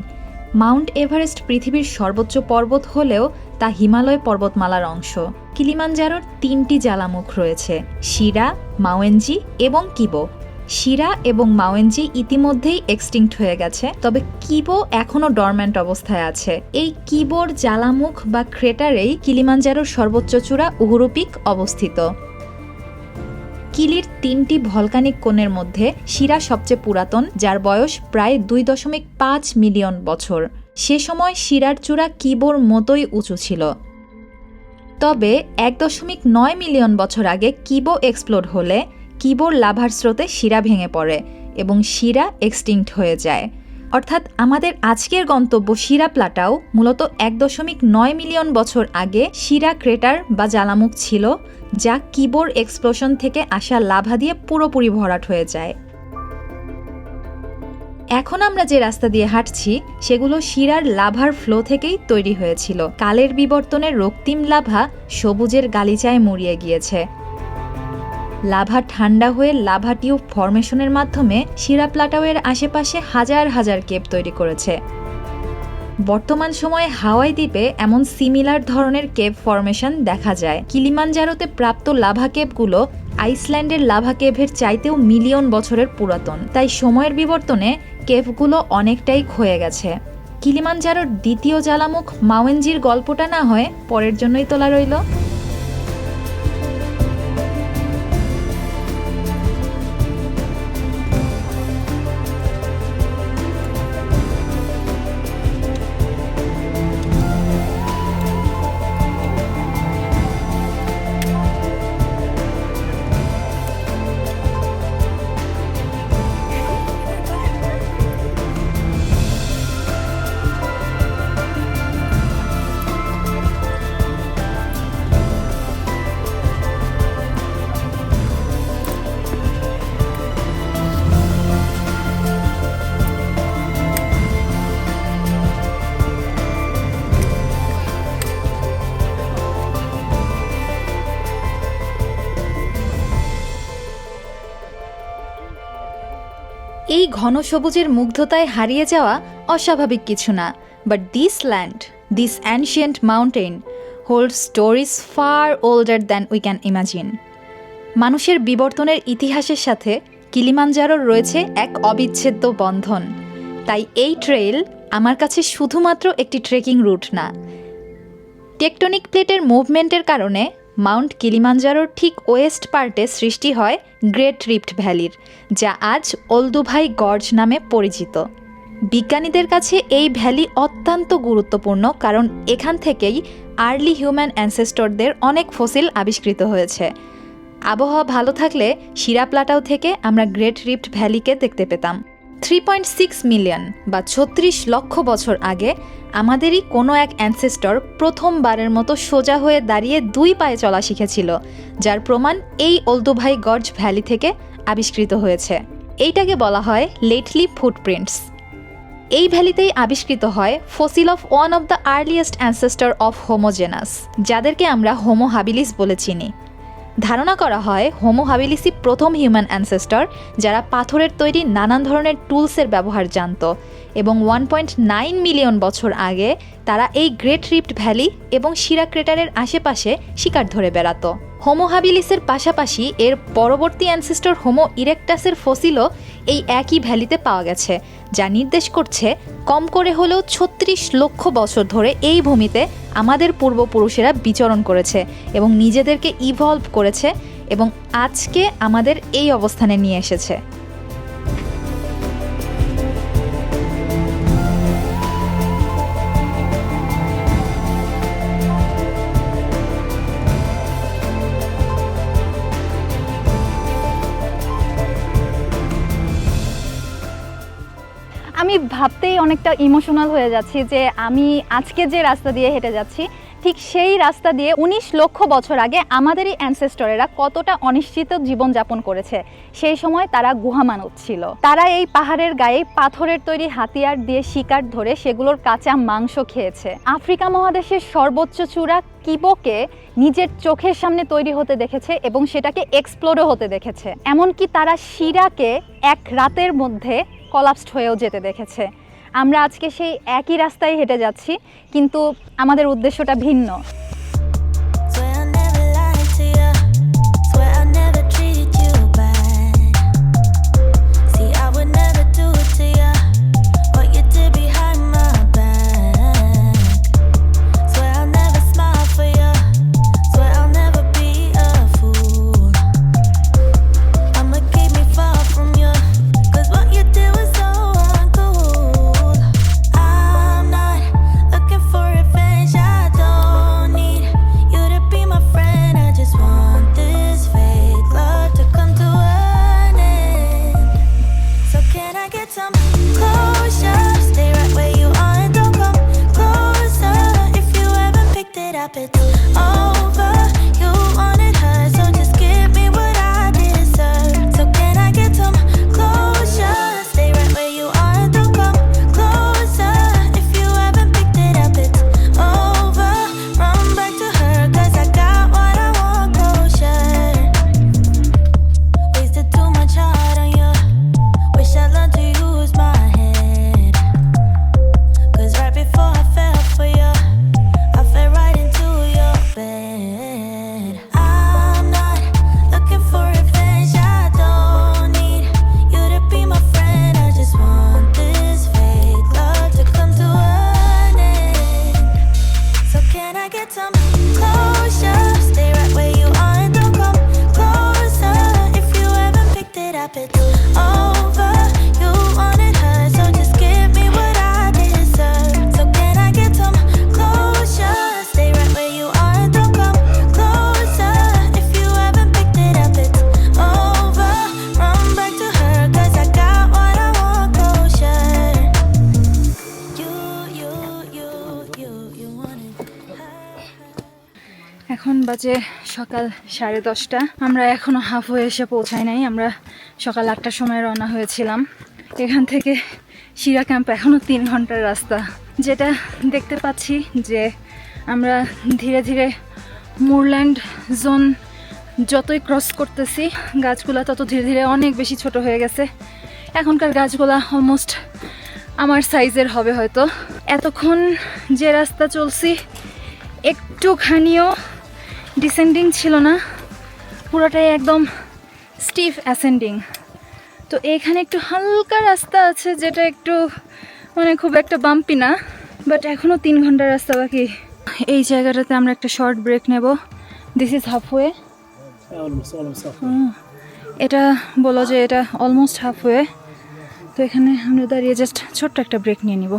মাউন্ট এভারেস্ট পৃথিবীর সর্বোচ্চ পর্বত হলেও তা হিমালয় পর্বতমালার অংশ। কিলিমানজারোর 3টি জ্বালামুখ রয়েছে, শিরা, মাওয়েঞ্জি এবং কিবো। শিরা এবং মাওয়েঞ্জি ইতিমধ্যেই এক্সটিংক্ট হয়ে গেছে, তবে কিবো এখনও ডরম্যান্ট অবস্থায় আছে। এই কিবোর জ্বালামুখ বা ক্রেটারেই কিলিমাঞ্জারোর সর্বোচ্চ চূড়া উহুরু পিক অবস্থিত। কিলির 3টি ভলকানিক কোণের মধ্যে শিরা সবচেয়ে পুরাতন, যার বয়স প্রায় 2.5 মিলিয়ন বছর। সে সময় শিরার চূড়া কিবোর মতোই উঁচু ছিল। তবে 1.9 মিলিয়ন বছর আগে কিবো এক্সপ্লোড হলে কিবোর লাভার স্রোতে শিরা ভেঙে পড়ে এবং শিরা এক্সটিংক্ট হয়ে যায়। অর্থাৎ আমাদের আজকের গন্তব্য শিরা প্লাটাও মূলত 1.9 মিলিয়ন বছর আগে শিরা ক্রেটার বা জ্বালামুখ ছিল, যা কিবোর এক্সপ্লোশন থেকে আসা লাভা দিয়ে পুরোপুরি ভরাট হয়ে যায়। এখন আমরা যে রাস্তা দিয়ে হাঁটছি সেগুলো শিরার লাভার ফ্লো থেকেই তৈরি হয়েছিল। কালের বিবর্তনে রক্তিম লাভা সবুজের গালিচায় মুড়িয়ে গিয়েছে। লাভা ঠান্ডা হয়ে লাভা টিউব ফরমেশনের মাধ্যমে শিরা প্লাটাওয়ের আশেপাশে হাজার হাজার কেপ তৈরি করেছে। বর্তমান সময়ে হাওয়াই দ্বীপে এমন সিমিলার ধরনের কেপ ফরমেশন দেখা যায়। কিলিমাঞ্জারোতে প্রাপ্ত লাভা কেপগুলো আইসল্যান্ডের লাভা কেভের চাইতেও মিলিয়ন বছরের পুরাতন, তাই সময়ের বিবর্তনে কেভগুলো অনেকটাই ক্ষয়ে গেছে। কিলিমাঞ্জারোর দ্বিতীয় জ্বালামুখ মাওয়েঞ্জির গল্পটা না হয় পরের জন্যই তোলা রইল। এই ঘন সবুজের মুগ্ধতায় হারিয়ে যাওয়া অস্বাভাবিক কিছু না, but this land, this ancient mountain hold stories far older than we can imagine. মানুষের বিবর্তনের ইতিহাসের সাথে কিলিমাঞ্জারোর রয়েছে এক অবিচ্ছেদ্য বন্ধন। তাই এই ট্রেইল আমার কাছে শুধুমাত্র একটি ট্রেকিং রুট না। টেকটনিক প্লেটের মুভমেন্টের কারণে মাউন্ট কিলিমাঞ্জারোর ঠিক ওয়েস্ট পার্টে সৃষ্টি হয় গ্রেট রিফট ভ্যালির, যা আজ ওলদুভাই গর্জ নামে পরিচিত। বিজ্ঞানীদের কাছে এই ভ্যালি অত্যন্ত গুরুত্বপূর্ণ, কারণ এখান থেকেই আর্লি হিউম্যান অ্যানসেস্টরদের অনেক ফসিল আবিষ্কৃত হয়েছে। আবহাওয়া ভালো থাকলে শিরা প্লাটাও থেকে আমরা গ্রেট রিফট ভ্যালিকে দেখতে পেতাম। 3.6 মিলিয়ন বা 36 লক্ষ বছর আগে আমাদেরই কোনো এক অ্যানসেস্টর প্রথমবারের মতো সোজা হয়ে দাঁড়িয়ে 2 পায়ে চলা শিখেছিল, যার প্রমাণ এই ওলদুভাই গর্জ ভ্যালি থেকে আবিষ্কৃত হয়েছে। এইটাকে বলা হয় লেটলি ফুটপ্রিন্টস। এই ভ্যালিতেই আবিষ্কৃত হয় fossil of one of the earliest ancestor of homogeneous, যাদেরকে আমরা হোমো হাবিলিস বলে চিনি। ধারণা করা হয় হোমো হাবিলিসই প্রথম হিউম্যান অ্যানসেস্টর যারা পাথরের তৈরি নানান ধরনের টুলসের ব্যবহার জানত, এবং 1.9 মিলিয়ন বছর আগে তারা এই গ্রেট রিফট ভ্যালি এবং শিরা ক্রেটারের আশেপাশে শিকার ধরে বেড়াতো। হোমো হাবিলিসের পাশাপাশি এর পরবর্তী অ্যানসেস্টর হোমো ইরেক্টাসের ফসিলও এই একই ভ্যালিতে পাওয়া গেছে, যা নির্দেশ করছে কম করে হলেও 36 লক্ষ বছর ধরে এই ভূমিতে আমাদের পূর্বপুরুষেরা বিচরণ করেছে এবং নিজেদেরকে ইভলভ করেছে এবং আজকে আমাদের এই অবস্থানে নিয়ে এসেছে। আমি ভাবতেই অনেকটা ইমোশনাল হয়ে যাচ্ছি যে আমি আজকে যে রাস্তা দিয়ে হেঁটে যাচ্ছি ঠিক সেই রাস্তা দিয়ে 19 লক্ষ বছর আগে আমাদেরই অ্যানসেস্টরেরা কতটা অনিশ্চিত জীবনযাপন করেছে। সেই সময় তারা গুহা মানব ছিল। তারা এই পাহাড়ের গায়ে পাথরের তৈরি হাতিয়ার দিয়ে শিকার ধরে সেগুলোর কাঁচা মাংস খেয়েছে। আফ্রিকা মহাদেশের সর্বোচ্চ চূড়া কিবোকে নিজের চোখের সামনে তৈরি হতে দেখেছে এবং সেটাকে এক্সপ্লোরও হতে দেখেছে। এমনকি তারা শিরাকে এক রাতের মধ্যে কলাপসড হয়েও যেতে দেখেছে। আমরা আজকে সেই একই রাস্তায় হেঁটে যাচ্ছি, কিন্তু আমাদের উদ্দেশ্যটা ভিন্ন। up, it's over. You wanted her, so just give me what I deserve. So can I get some closure? Stay right where you are, don't come closer. If you haven't picked it up, it's over. Run back to her, 'cause I got what I want, closure. Wasted too much heart on you. Wish I learned to use my head. 'Cause right before I fell for you, I fell right into your bed. I'm not looking for revenge. I don't need you to be my friend. I just want this fake love to come to an end. So can I get some closure? Stay right where you are and don't come closer. If you haven't picked it up, it's over. You wanted her, so just give me what I deserve. So can I get some closure? Stay right where you are and don't come closer. If you haven't picked it up, it's over. Run back to her, 'cause I got what I want, closure. You wanted her. এখন বাজে সকাল 10:30। আমরা এখনো half হয়ে এসে পৌঁছাই নাই। আমরা সকাল 8টার সময় রওনা হয়েছিলাম। এখান থেকে শিরা ক্যাম্প এখনো 3 ঘন্টার রাস্তা। যেটা দেখতে পাচ্ছি যে আমরা ধীরে ধীরে মুরল্যান্ড জোন যতই ক্রস করতেছি, গাছগুলা তত ধীরে ধীরে অনেক বেশি ছোট হয়ে গেছে। এখনকার গাছগুলা অলমোস্ট আমার সাইজের হবে হয়তো। এতক্ষণ যে রাস্তা চলছি একটুখানিও ডিসেন্ডিং ছিল না, পুরোটাই একদম স্টিফ অ্যাসেন্ডিং। তো এখানে একটু হালকা রাস্তা আছে, যেটা একটু মানে খুব একটা বাম্পি না, বাট এখনও 3 ঘন্টার রাস্তা বাকি। এই জায়গাটাতে আমরা একটা শর্ট ব্রেক নেব। This is halfway. এটা বলো যে এটা অলমোস্ট হাফওয়ে। তো এখানে আমরা দাঁড়িয়ে জাস্ট ছোট্ট একটা ব্রেক নিয়ে নিব।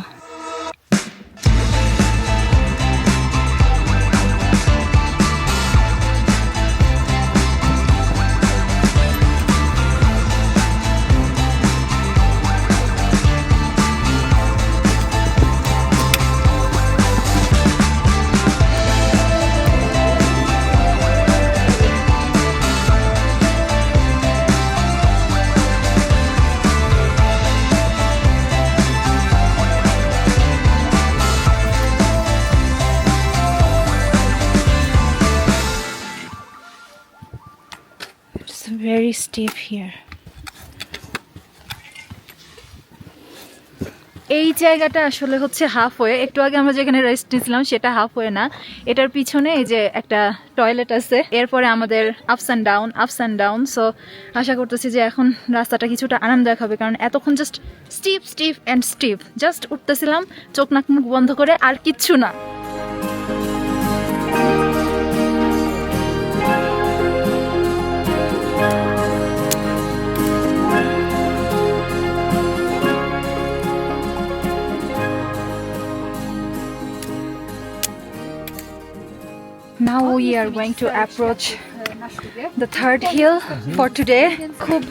It's very steep here. এই জায়গাটা আসলে হচ্ছে হাফওয়ে। একটু আগে আমরা যেখানে রেস্ট নিয়েছিলাম সেটা হাফওয়ে না, এটার পিছনে এই যে একটা টয়লেট আছে। এরপরে আমাদের আপস অ্যান্ড ডাউন। সো আশা করতেছি যে এখন রাস্তাটা কিছুটা আরামদায়ক হবে, কারণ এতক্ষণ জাস্ট স্টিপ জাস্ট উঠতেছিলাম চোখ নাক মুখ বন্ধ করে, আর কিচ্ছু না। Now we are going to approach the third hill for today. খুব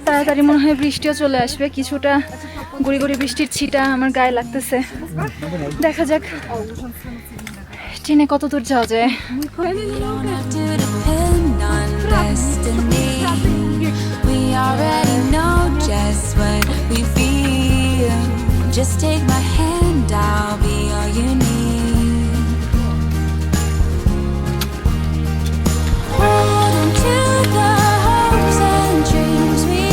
তাড়াতাড়ি মনে হয় বৃষ্টিও চলে আসবে। কিছুটা গুড়ি গুড়ি বৃষ্টির ছিটা আমার গায়ে লাগতেছে। দেখা যাক ট্রেনে কত দূর যাওয়া যায়। We don't have to depend on destiny. We already know just what we feel. Just take my hand, I'll be all you need. Hold on to the hopes and dreams we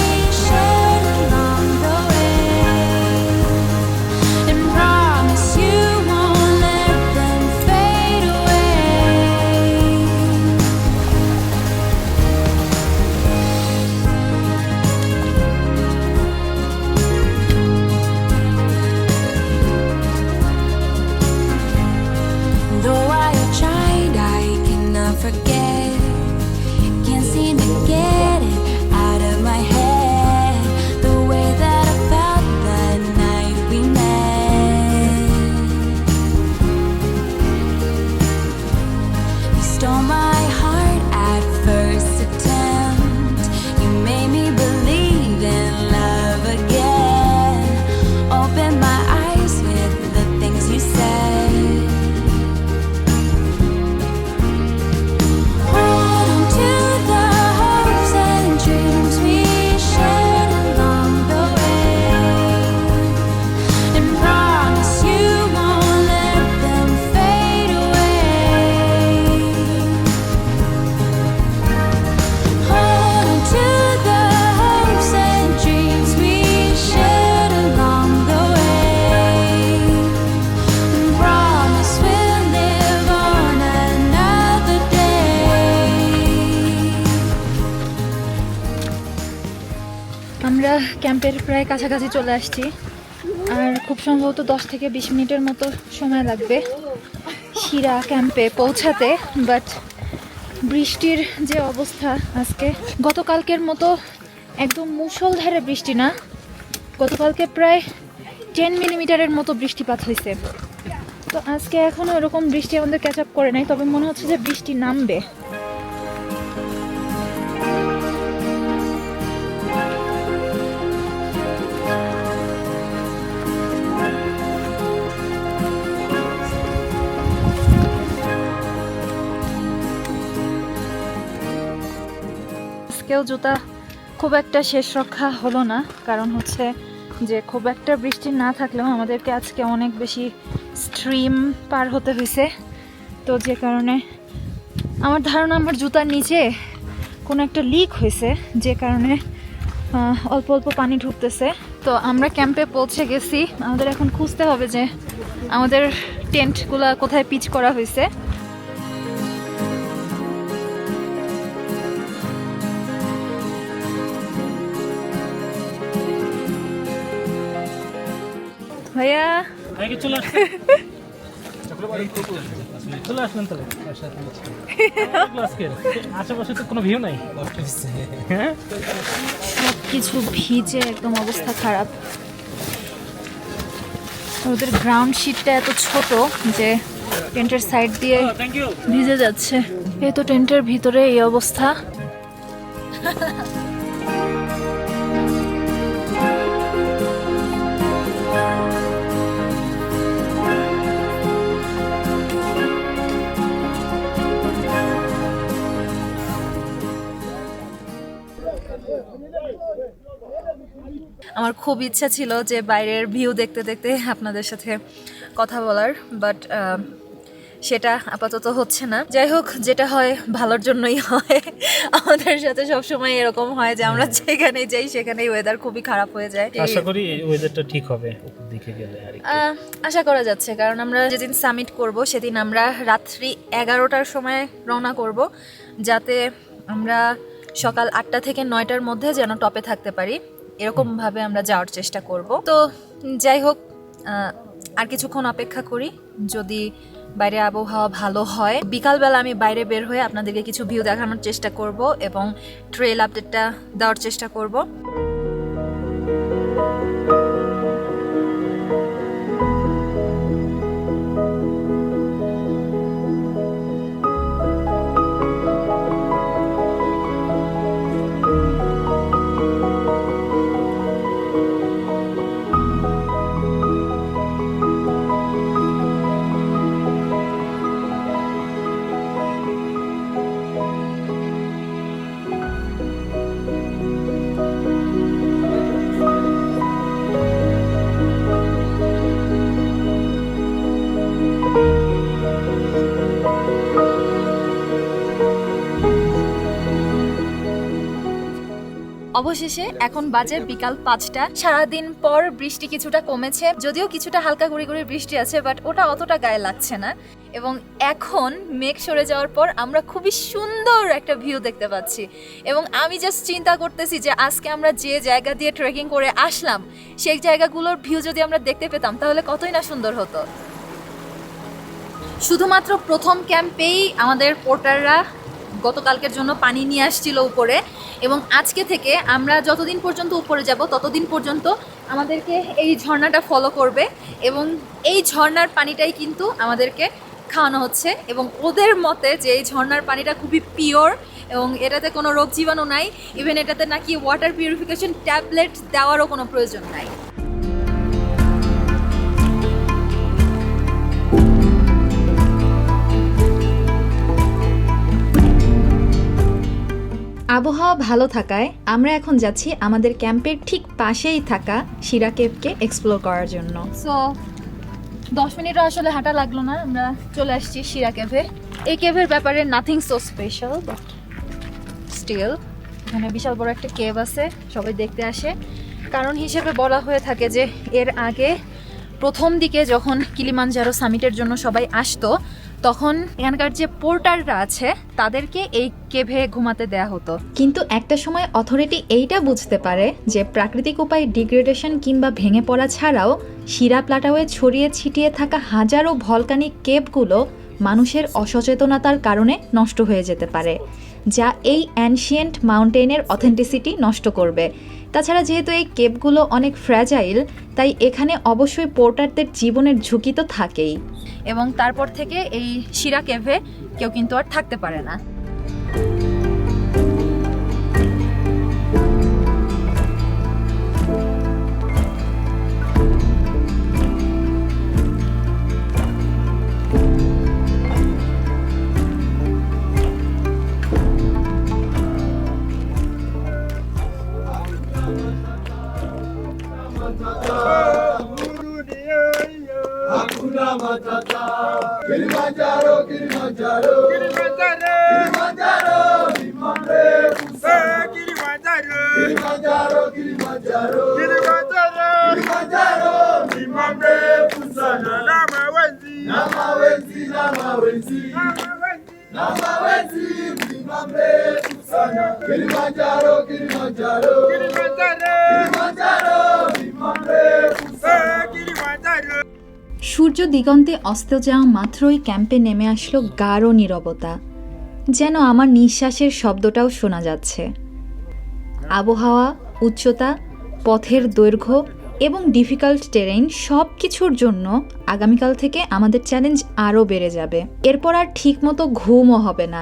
shared along the way, and promise you won't let them fade away. ক্যাম্পের প্রায় কাছাকাছি চলে আসছি, আর খুব সম্ভবত 10 থেকে 20 মিনিটের মতো সময় লাগবে শিরা ক্যাম্পে পৌঁছাতে। বাট বৃষ্টির যে অবস্থা আজকে, গতকালকের মতো একদম মুষলধারে বৃষ্টি না, গতকালকে প্রায় 10 মিলিমিটারের মতো বৃষ্টিপাত হয়েছে। তো আজকে এখনও এরকম বৃষ্টি আমাদের ক্যাচ আপ করে নাই, তবে মনে হচ্ছে যে বৃষ্টি নামবে। আজকেও জুতা খুব একটা শেষ রক্ষা হলো না, কারণ হচ্ছে যে খুব একটা বৃষ্টি না থাকলেও আমাদেরকে আজকে অনেক বেশি স্ট্রিম পার হতে হয়েছে। তো যে কারণে আমার ধারণা আমার জুতার নিচে কোনো একটা লিক হয়েছে, যে কারণে অল্প অল্প পানি ঢুকতেছে। তো আমরা ক্যাম্পে পৌঁছে গেছি, আমাদের এখন খুঁজতে হবে যে আমাদের টেন্টগুলো কোথায় পিচ করা হয়েছে। ভাইয়া আগে চলে আসলে চলে আসলেন তাহলে আজকে আশেপাশে তো কোনো ভিউ নাই। হ্যাঁ, সব কিছু ভিজে একদম অবস্থা খারাপ। ওদের গ্রাউন্ড শিটটা এত ছোট যে টেন্টের সাইড দিয়ে থ্যাংক ইউ। ভিজে যাচ্ছে। এই তো টেন্টের ভিতরে এই অবস্থা। আমার খুব ইচ্ছা ছিল যে বাইরের ভিউ দেখতে দেখতে আপনাদের সাথে কথা বলার, বাট সেটা আপাতত হচ্ছে না। যাই হোক, যেটা হয় ভালোর জন্যই হয়। আমাদের সাথে সবসময় এরকম হয় যে আমরা যেখানে যাই সেখানেই ওয়েদার খুবই খারাপ হয়ে যায়। আশা করি ওয়েদারটা ঠিক হবে উপর দিকে গেলে। আর আশা করা যাচ্ছে, কারণ আমরা যেদিন সামিট করব সেদিন আমরা রাত্রি 11টার সময় রওনা করব, যাতে আমরা সকাল 8টা থেকে 9টার মধ্যে যেন টপে থাকতে পারি, এরকমভাবে আমরা যাওয়ার চেষ্টা করব। তো যাই হোক, আর কিছুক্ষণ অপেক্ষা করি। যদি বাইরে আবহাওয়া ভালো হয়, বিকালবেলা আমি বাইরে বের হয়ে আপনাদেরকে কিছু ভিউ দেখানোর চেষ্টা করব এবং ট্রেল আপডেটটা দেওয়ার চেষ্টা করব। অবশেষে এখন বাজে বিকাল 5টা। সারাদিন পর বৃষ্টি কিছুটা কমেছে, যদিও কিছুটা হালকা গুঁড়ি গুঁড়ি বৃষ্টি আছে, বাট ওটা অতটা গায়ে লাগছে না। এবং এখন মেঘ সরে যাওয়ার পর আমরা খুবই সুন্দর একটা ভিউ দেখতে পাচ্ছি। এবং আমি জাস্ট চিন্তা করতেছি যে আজকে আমরা যে জায়গা দিয়ে ট্রেকিং করে আসলাম, সেই জায়গাগুলোর ভিউ যদি আমরা দেখতে পেতাম তাহলে কতই না সুন্দর হতো। শুধুমাত্র প্রথম ক্যাম্পেই আমাদের পোর্টাররা গতকালকের জন্য পানি নিয়ে আসছিল উপরে, এবং আজকে থেকে আমরা যতদিন পর্যন্ত উপরে যাব ততদিন পর্যন্ত আমাদেরকে এই ঝর্ণাটা ফলো করবে, এবং এই ঝর্ণার পানিটাই কিন্তু আমাদেরকে খাওয়ানো হচ্ছে। এবং ওদের মতে যে এই ঝর্ণার পানিটা খুবই পিওর এবং এটাতে কোনো রোগ জীবাণু নাই, ইভেন এটাতে নাকি ওয়াটার পিউরিফিকেশন ট্যাবলেট দেওয়ারও কোনো প্রয়োজন নাই। আবহাওয়া ভালো থাকায় আমরা এখন যাচ্ছি আমাদের ক্যাম্পের ঠিক পাশেই থাকা শিরা কেভকে এক্সপ্লোর করার জন্য। সো 10 মিনিটও আসলে হাঁটা লাগলো না, আমরা চলে আসছি শিরা কেভে। এই কেভের ব্যাপারে nothing so special, but still এখানে বিশাল বড় একটা কেভ আছে, সবাই দেখতে আসে। কারণ হিসেবে বলা হয়ে থাকে যে এর আগে প্রথম দিকে যখন কিলিমানজারো সামিটের জন্য সবাই আসতো, তখন এখানকার যে পোর্টাররা আছে তাদেরকে এই কেভে ঘুমাতে দেয়া হতো। কিন্তু একটা সময় অথরিটি এইটা বুঝতে পারে যে প্রাকৃতিক উপায়ে ডিগ্রেডেশন কিংবা ভেঙে পড়া ছাড়াও শিরা প্লাটাওয়ে ছড়িয়ে ছিটিয়ে থাকা হাজারো ভলকানিক কেভগুলো মানুষের অসচেতনতার কারণে নষ্ট হয়ে যেতে পারে, যা এই অ্যানশিয়েন্ট মাউন্টেনের অথেন্টিসিটি নষ্ট করবে। তাছাড়া যেহেতু এই কেভগুলো অনেক ফ্র্যাজাইল, তাই এখানে অবশ্যই পোর্টারদের জীবনের ঝুঁকি তো থাকেই। এবং তারপর থেকে এই শিরা কেভে কেউ কিন্তু আর থাকতে পারে না। সূর্য দিগন্তে অস্ত যাওয়া মাত্রই ক্যাম্পে নেমে আসলো গাঢ় নীরবতা, যেন আমার নিঃশ্বাসের শব্দটাও শোনা যাচ্ছে। আবহাওয়া, উচ্চতা, পথের দৈর্ঘ্য এবং ডিফিকাল্ট টেরেইন সব কিছুর জন্য আগামীকাল থেকে আমাদের চ্যালেঞ্জ আরও বেড়ে যাবে। এরপর আর ঠিকমতো ঘুমও হবে না,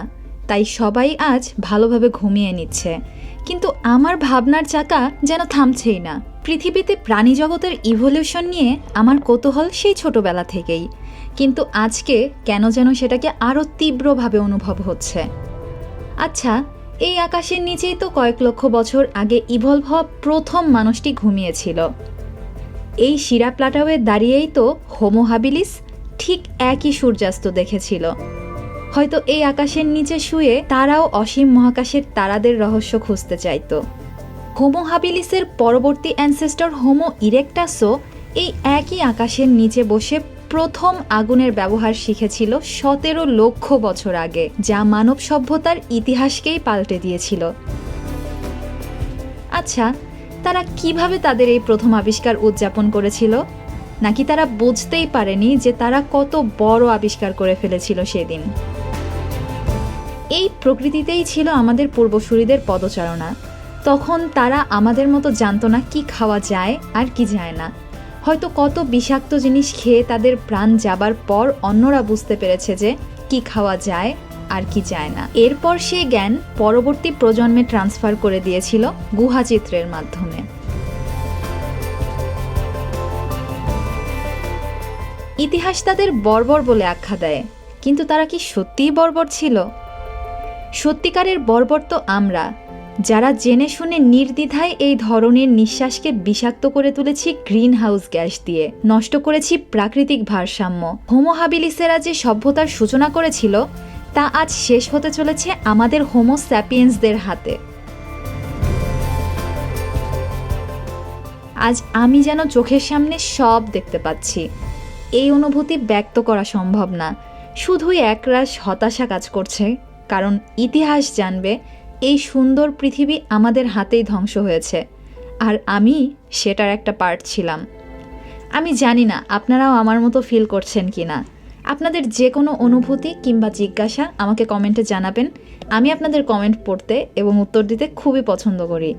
তাই সবাই আজ ভালোভাবে ঘুমিয়ে নিচ্ছে। কিন্তু আমার ভাবনার চাকা যেন থামছেই না। পৃথিবীতে প্রাণী জগতের ইভলিউশন নিয়ে আমার কৌতূহল সেই ছোটবেলা থেকেই, কিন্তু আজকে কেন যেন সেটাকে আরও তীব্রভাবে অনুভব হচ্ছে। আচ্ছা, এই আকাশের নিচেই তো কয়েক লক্ষ বছর আগে ইভলভ হওয়া প্রথম মানুষটি ঘুমিয়েছিল। এই শিরা প্লাটাওয়ে দাঁড়িয়েই তো হোমো হাবিলিস ঠিক একই সূর্যাস্ত দেখেছিল। হয়তো এই আকাশের নিচে শুয়ে তারাও অসীম মহাকাশের তারাদের রহস্য খুঁজতে চাইতো। হোমো হাবিলিসের পরবর্তী অ্যানসেস্টর হোমো ইরেক্টাসও এই একই আকাশের নিচে বসে প্রথম আগুনের ব্যবহার শিখেছিল 17 লক্ষ বছর আগে, যা মানব সভ্যতার ইতিহাসকেই পাল্টে দিয়েছিল। আচ্ছা, তারা কিভাবে তাদের এই প্রথম আবিষ্কার উদযাপন করেছিল? নাকি তারা বুঝতেই পারেনি যে তারা কত বড় আবিষ্কার করে ফেলেছিল সেদিন? এই প্রকৃতিতেই ছিল আমাদের পূর্বসূরীদের পদচারণা। তখন তারা আমাদের মতো জানতো না কি খাওয়া যায় আর কি যায় না। হয়তো কত বিষাক্ত জিনিস খেয়ে তাদের প্রাণ যাবার পর অন্যরা বুঝতে পেরেছে যে কি খাওয়া যায় আর কি যায় না। এরপর সেই জ্ঞান পরবর্তী প্রজন্মে ট্রান্সফার করে দিয়েছিল গুহাচিত্রের মাধ্যমে। ইতিহাস তাদের বর্বর বলে আখ্যা দেয়, কিন্তু তারা কি সত্যিই বর্বর ছিল? সত্যিকারের বর্বর তো আমরা, যারা জেনে শুনে নির্দ্বিধায় এই ধরনের নিঃশ্বাসকে বিষাক্ত করে তুলেছি গ্রিন হাউস গ্যাস দিয়ে, নষ্ট করেছি প্রাকৃতিক ভারসাম্য। হোমো হাবিলিসেরা যে সভ্যতার সূচনা করেছিল তা আজ শেষ হতে চলেছে আমাদের হোমো স্যাপিয়েন্সদের হাতে। আজ আমি যেন চোখের সামনে সব দেখতে পাচ্ছি। এই অনুভূতি ব্যক্ত করা সম্ভব না, শুধুই একরাশ হতাশা কাজ করছে, কারণ ইতিহাস জানবে এই সুন্দর পৃথিবী আমাদের হাতেই ধ্বংস হয়েছে, আর আমি সেটার একটা পার্ট ছিলাম। আমি জানি না আপনারাও আমার মতো ফিল করছেন কি না। আপনাদের যে কোনো অনুভূতি কিংবা জিজ্ঞাসা আমাকে কমেন্টে জানাবেন। আমি আপনাদের কমেন্ট পড়তে এবং উত্তর দিতে খুবই পছন্দ করি।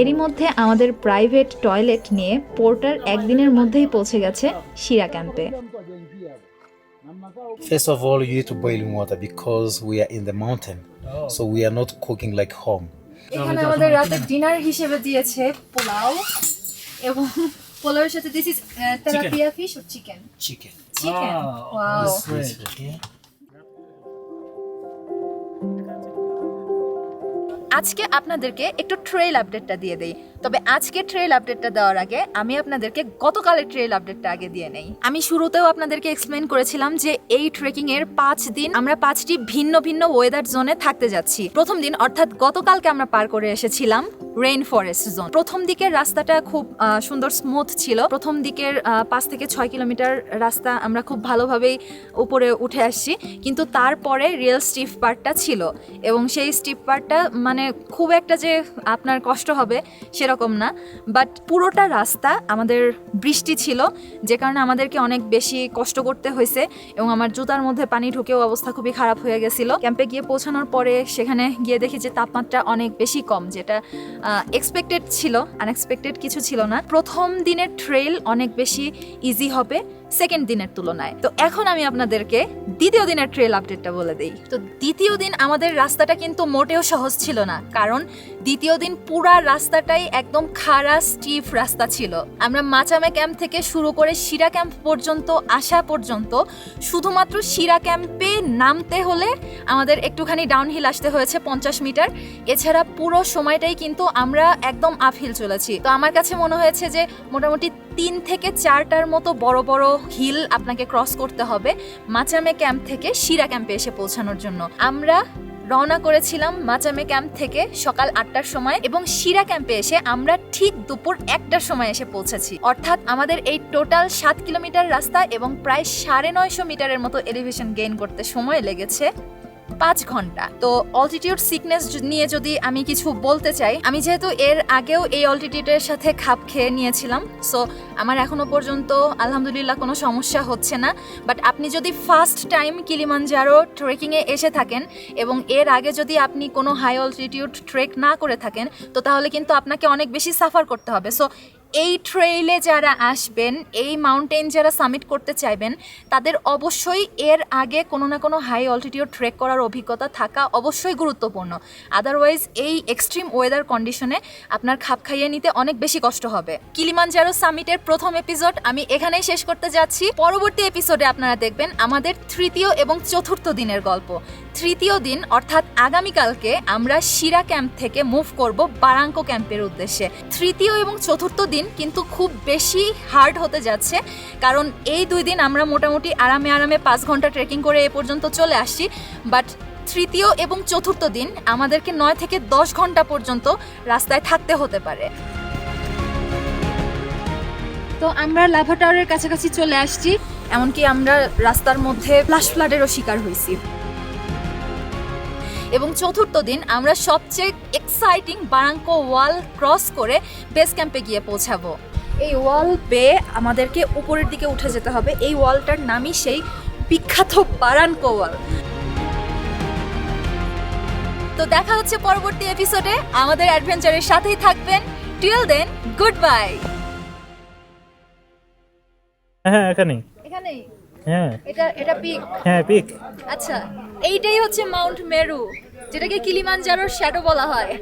এরই মধ্যে আমাদের প্রাইভেট টয়লেট নিয়ে পোর্টার একদিনের মধ্যেই পৌঁছে গেছে শিরা ক্যাম্পে। First of all, you need to boil water because we are in the mountain, so we are not cooking like home. এখানে আমাদের রাতে ডিনার হিসেবে দিয়েছে পোলাও, এবং পোলাওয়ের সাথে দিস ইজ তেলাপিয়া ফিশ ও চিকেন। Chicken. ওয়াও। Okay. আজকে আপনাদেরকে একটু ট্রেইল আপডেটটা দিয়ে দেই। তবে আজকে ট্রেইল আপডেটটা দেওয়ার আগে আমি আপনাদেরকে গতকালের ট্রেইল আপডেটটা আগে দিয়ে নেই। আমি শুরুতেও আপনাদেরকে এক্সপ্লেন করেছিলাম যে এই ট্রেকিং এর 5 দিন আমরা 5টি ভিন্ন ভিন্ন ওয়েদার জোনে থাকতে যাচ্ছি। প্রথম দিন অর্থাৎ গতকালকে আমরা পার করে এসেছিলাম রেইন ফরেস্ট জোন। প্রথম দিকের রাস্তাটা খুব সুন্দর স্মুথ ছিল। প্রথম দিকের 5 থেকে 6 কিলোমিটার রাস্তা আমরা খুব ভালোভাবেই উপরে উঠে আসছি, কিন্তু তারপরে রিয়েল স্টিফ পার্টটা ছিল এবং সেই স্টিফ পার্টটা মানে খুব একটা যে আপনার কষ্ট হবে সেরকম না, বাট পুরোটা রাস্তা আমাদের বৃষ্টি ছিল, যে কারণে আমাদেরকে অনেক বেশি কষ্ট করতে হয়েছে এবং আমার জুতার মধ্যে পানি ঢুকেও অবস্থা খুবই খারাপ হয়ে গেছিল। ক্যাম্পে গিয়ে পৌঁছানোর পরে সেখানে গিয়ে দেখি যে তাপমাত্রা অনেক বেশি কম, যেটা এক্সপেক্টেড ছিল, আনএক্সপেক্টেড কিছু ছিল না। প্রথম দিনের ট্রেইল অনেক বেশি ইজি হবে সেকেন্ড দিনের তুলনায়। তো এখন আমি আপনাদেরকে দ্বিতীয় দিনের ট্রেল আপডেটটা বলে দেই। তো দ্বিতীয় দিন আমাদের রাস্তাটা কিন্তু মোটেও সহজ ছিল না, কারণ দ্বিতীয় দিন পুরা রাস্তাটাই একদম খাড়া স্টিফ রাস্তা ছিল। আমরা মাচামে ক্যাম্প থেকে শুরু করে শিরা ক্যাম্প পর্যন্ত আসা পর্যন্ত শুধুমাত্র শিরা ক্যাম্পে নামতে হলে আমাদের একটুখানি ডাউনহিল আসতে হয়েছে 50 মিটার। এছাড়া পুরো সময়টাই কিন্তু আমরা একদম আপহিল চলেছি। তো আমার কাছে মনে হয়েছে যে মোটামুটি 3 থেকে 4টার মতো বড় বড় হিল আপনাকে ক্রস করতে হবে মাচামে ক্যাম্প থেকে শিরা ক্যাম্পে এসে পৌঁছানোর জন্য। আমরা রওনা করেছিলাম মাচামে ক্যাম্প থেকে সকাল 8টার সময় এবং শিরা ক্যাম্পে এসে আমরা ঠিক দুপুর 1টার সময় এসে পৌঁছেছি। অর্থাৎ আমাদের এই টোটাল 7 কিলোমিটার রাস্তা এবং প্রায় 950 মিটারের মতো এলিভেশন গেইন করতে সময় লেগেছে 5 ঘন্টা। তো অল্টিটিউড সিকনেস নিয়ে যদি আমি কিছু বলতে চাই, আমি যেহেতু এর আগেও এই অল্টিটিউডের সাথে খাপ খেয়ে নিয়েছিলাম, সো আমার এখনো পর্যন্ত আলহামদুলিল্লাহ কোনো সমস্যা হচ্ছে না। বাট আপনি যদি ফার্স্ট টাইম কিলিমানজারো ট্রেকিংয়ে এসে থাকেন এবং এর আগে যদি আপনি কোনো হাই অল্টিটিউড ট্রেক না করে থাকেন, তো তাহলে কিন্তু আপনাকে অনেক বেশি সাফার করতে হবে। সো এই ট্রেইলে যারা আসবেন, এই মাউন্টেন যারা সামিট করতে চাইবেন, তাদের অবশ্যই এর আগে কোনো না কোনো হাই অল্টিটিউড ট্রেক করার অভিজ্ঞতা থাকা অবশ্যই গুরুত্বপূর্ণ। আদারওয়াইজ এই এক্সট্রিম ওয়েদার কন্ডিশনে আপনার খাপ খাইয়ে নিতে অনেক বেশি কষ্ট হবে। কিলিমানজারো সামিটের প্রথম এপিসোড আমি এখানেই শেষ করতে যাচ্ছি। পরবর্তী এপিসোডে আপনারা দেখবেন আমাদের তৃতীয় এবং চতুর্থ দিনের গল্প। তৃতীয় দিন অর্থাৎ আগামীকালকে আমরা শিরা ক্যাম্প থেকে মুভ করব বারাঙ্কো ক্যাম্পের উদ্দেশ্যে। তৃতীয় এবং চতুর্থ দিন কিন্তু খুব বেশি হার্ড হতে যাচ্ছে, কারণ এই 2 দিন আমরা মোটামুটি আরামে 5 ঘন্টা ট্রেকিং করে এ পর্যন্ত চলে আসছি, বাট তৃতীয় এবং চতুর্থ দিন আমাদেরকে 9 থেকে 10 ঘন্টা পর্যন্ত রাস্তায় থাকতে হতে পারে। তো আমরা লাভা টাওয়ারের কাছাকাছি চলে আসছি, এমনকি আমরা রাস্তার মধ্যে ফ্ল্যাশ ফ্লাডেরও শিকার হয়েছি। এবং চতুর্থ দিন আমরা সবচেয়ে এক্সাইটিং বারাঙ্কো ওয়াল ক্রস করে বেস ক্যাম্পে গিয়ে পৌঁছাবো। এই ওয়াল বেয়ে আমাদেরকে উপরের দিকে উঠে যেতে হবে। এই ওয়ালটার নামই সেই বিখ্যাত বারাঙ্কো ওয়াল। তো দেখা হচ্ছে পরবর্তী এপিসোডে। আমাদের অ্যাডভেঞ্চারের সাথেই থাকবেন। Till then, good bye. হ্যাঁ এখানেই। এখানেই? হ্যাঁ এটা পিক? হ্যাঁ পিক। আচ্ছা, এইটাই হচ্ছে মাউন্ট মেরু, যেটাকে কিলিমানজারোর শ্যাডো বলা হয়।